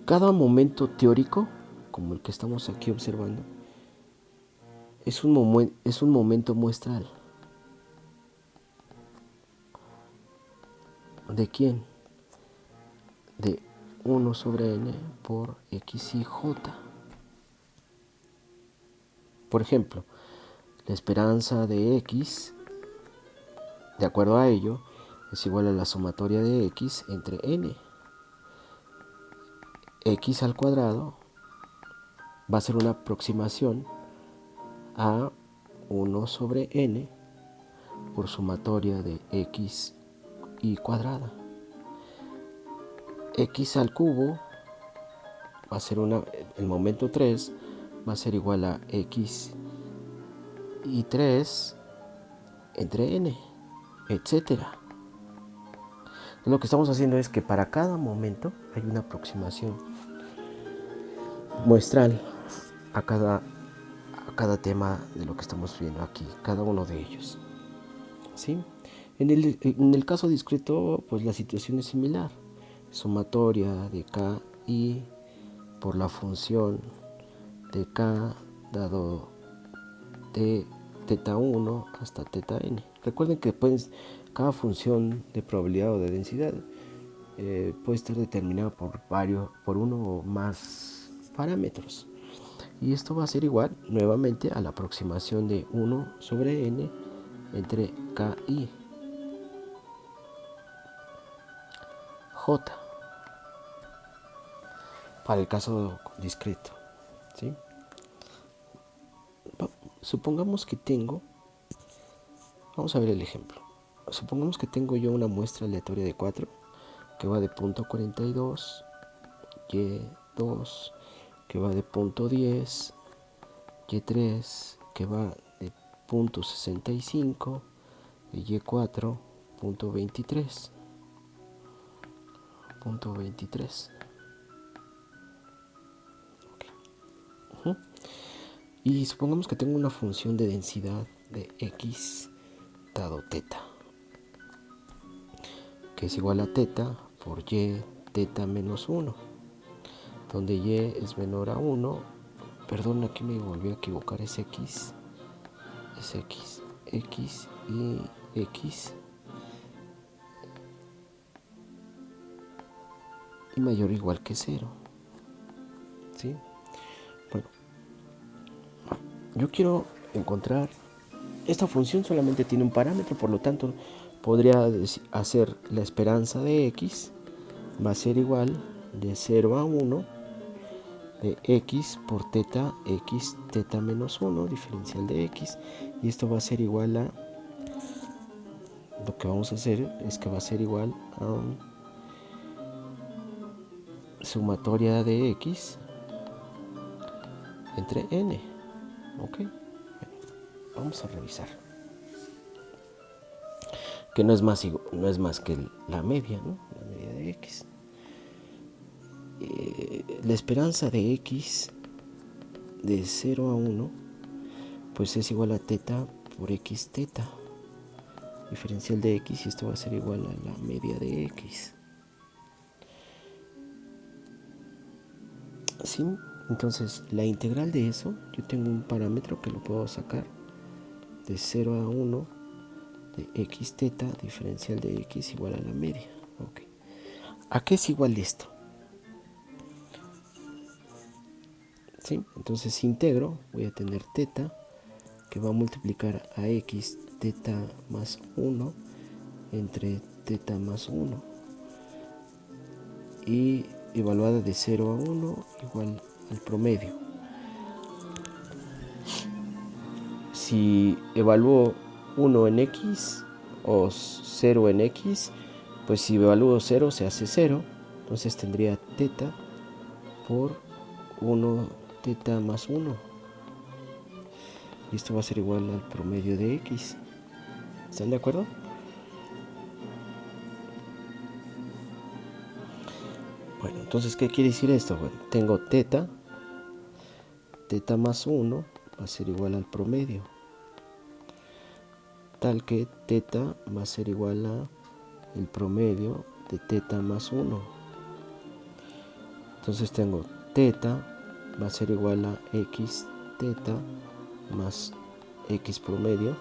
S1: Cada momento teórico, como el que estamos aquí observando, es un momento muestral. ¿De quién? De 1 sobre n por x y j. Por ejemplo, la esperanza de x, de acuerdo a ello, es igual a la sumatoria de x entre n. X al cuadrado va a ser una aproximación a 1 sobre n por sumatoria de x y cuadrada. X al cubo va a ser el momento 3 va a ser igual a x y 3 entre n, etcétera. Lo que estamos haciendo es que para cada momento hay una aproximación muestral a cada tema de lo que estamos viendo aquí, cada uno de ellos. ¿Sí? En el caso discreto, pues la situación es similar. Sumatoria de k y por la función de k dado de teta 1 hasta teta n. Recuerden que cada función de probabilidad o de densidad puede estar determinada por uno o más parámetros. Y esto va a ser igual nuevamente a la aproximación de 1 sobre n entre k y j para el caso discreto. ¿Sí? Supongamos que vamos a ver el ejemplo. Supongamos que tengo yo una muestra aleatoria de 4 que va de punto 42, Y2 que va de punto 10, Y3 que va de punto 65 y Y4 punto 23. Okay. Y supongamos que tengo una función de densidad de x dado teta, que es igual a teta por y teta menos 1, donde y es menor a 1. Perdón, aquí me volví a equivocar, es x y x y mayor o igual que 0. ¿Sí? Bueno, yo quiero encontrar, esta función solamente tiene un parámetro, por lo tanto podría hacer la esperanza de x va a ser igual de 0 a 1 de x por teta x teta menos 1 diferencial de x, y esto va a ser igual a, lo que vamos a hacer es que va a ser igual a sumatoria de x entre n. Ok, vamos a revisar que no es más que la media, ¿no? La media de x. La esperanza de x de 0 a 1 pues es igual a teta por x teta diferencial de x, y esto va a ser igual a la media de x. ¿Sí? Entonces la integral de eso, yo tengo un parámetro que lo puedo sacar de 0 a 1 de x teta diferencial de x igual a la media. Okay. ¿A qué es igual esto? ¿Sí? Entonces si integro, voy a tener teta que va a multiplicar a x teta más 1 entre teta más 1, y evaluada de 0 a 1 igual al promedio. Si evalúo 1 en x o 0 en x, pues si evalúo 0 se hace 0, entonces tendría teta por 1 teta más 1, y esto va a ser igual al promedio de x. ¿Están de acuerdo? Bueno, entonces, ¿qué quiere decir esto? Bueno, tengo teta más 1 va a ser igual al promedio, tal que teta va a ser igual a el promedio de teta más 1. Entonces tengo teta va a ser igual a x teta más x promedio.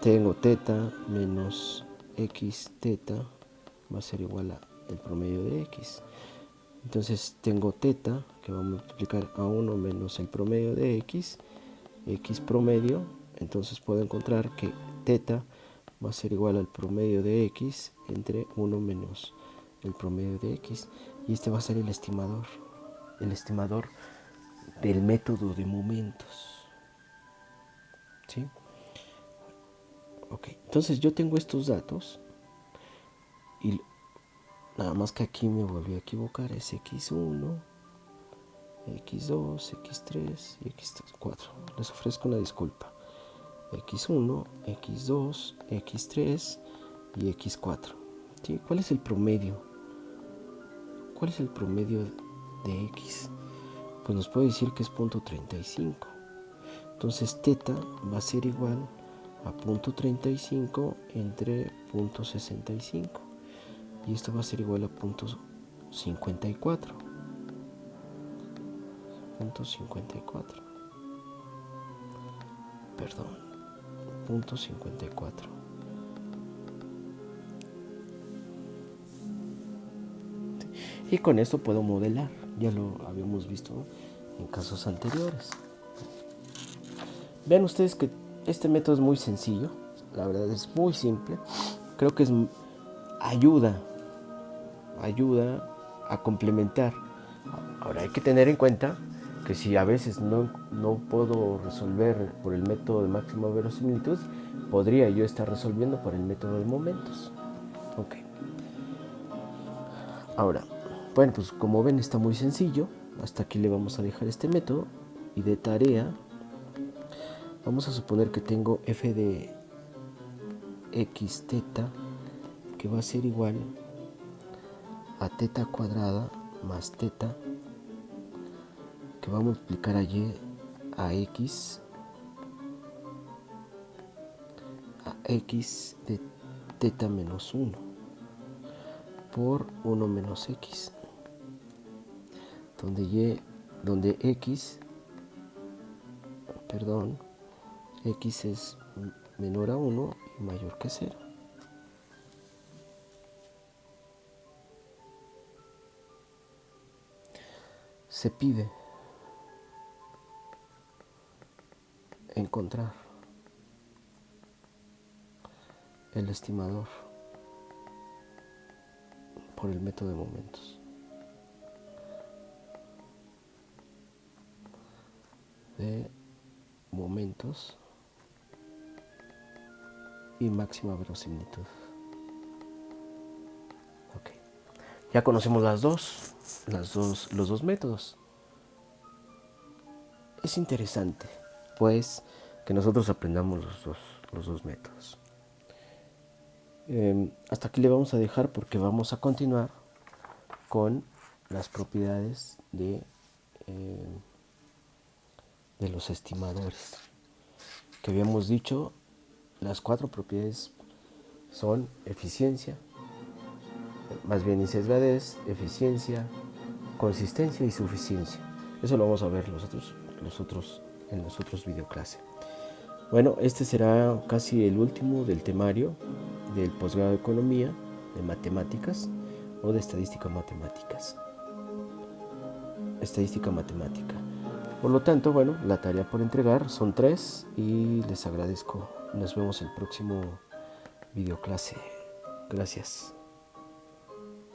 S1: Tengo teta menos x teta va a ser igual a el promedio de x. Entonces tengo teta que va a multiplicar a 1 menos el promedio de x promedio. Entonces puedo encontrar que teta va a ser igual al promedio de x entre 1 menos el promedio de x, y este va a ser el estimador del método de momentos. ¿Sí? Ok, entonces yo tengo estos datos, y nada más que aquí me volví a equivocar, es x1, x2, x3 y x4. Les ofrezco una disculpa. x1, x2, x3 y x4. ¿Sí? ¿Cuál es el promedio? ¿Cuál es el promedio de x? Pues nos puede decir que es 0.35. Entonces teta va a ser igual a 0.35 entre 0.65, y esto va a ser igual a 0.54. Perdón, 0.54. Y con esto puedo modelar, ya lo habíamos visto en casos anteriores. Vean ustedes que este método es muy sencillo, la verdad es muy simple. Creo que ayuda a complementar. Ahora hay que tener en cuenta que si a veces no puedo resolver por el método de máxima verosimilitud, podría yo estar resolviendo por el método de momentos. Ok. Ahora, bueno, pues como ven está muy sencillo. Hasta aquí le vamos a dejar este método, y de tarea vamos a suponer que tengo f de x teta que va a ser igual a teta cuadrada más teta que va a multiplicar a y a x de teta menos 1 por 1 menos x, donde x es menor a 1 y mayor que 0. se pide encontrar el estimador por el método de momentos. De momentos y máxima verosimilitud. Ok. Ya conocemos los dos métodos. Es interesante, pues, que nosotros aprendamos los dos métodos. Hasta aquí le vamos a dejar porque vamos a continuar con las propiedades de los estimadores. Que habíamos dicho, las 4 propiedades son eficiencia, más bien sesgadez, eficiencia, consistencia y suficiencia. Eso lo vamos a ver en los otros videoclases. Bueno, este será casi el último del temario del posgrado de Economía, de Matemáticas o de Estadística Matemáticas. Estadística Matemática. Por lo tanto, bueno, la tarea por entregar son 3 y les agradezco. Nos vemos en el próximo videoclase. Gracias.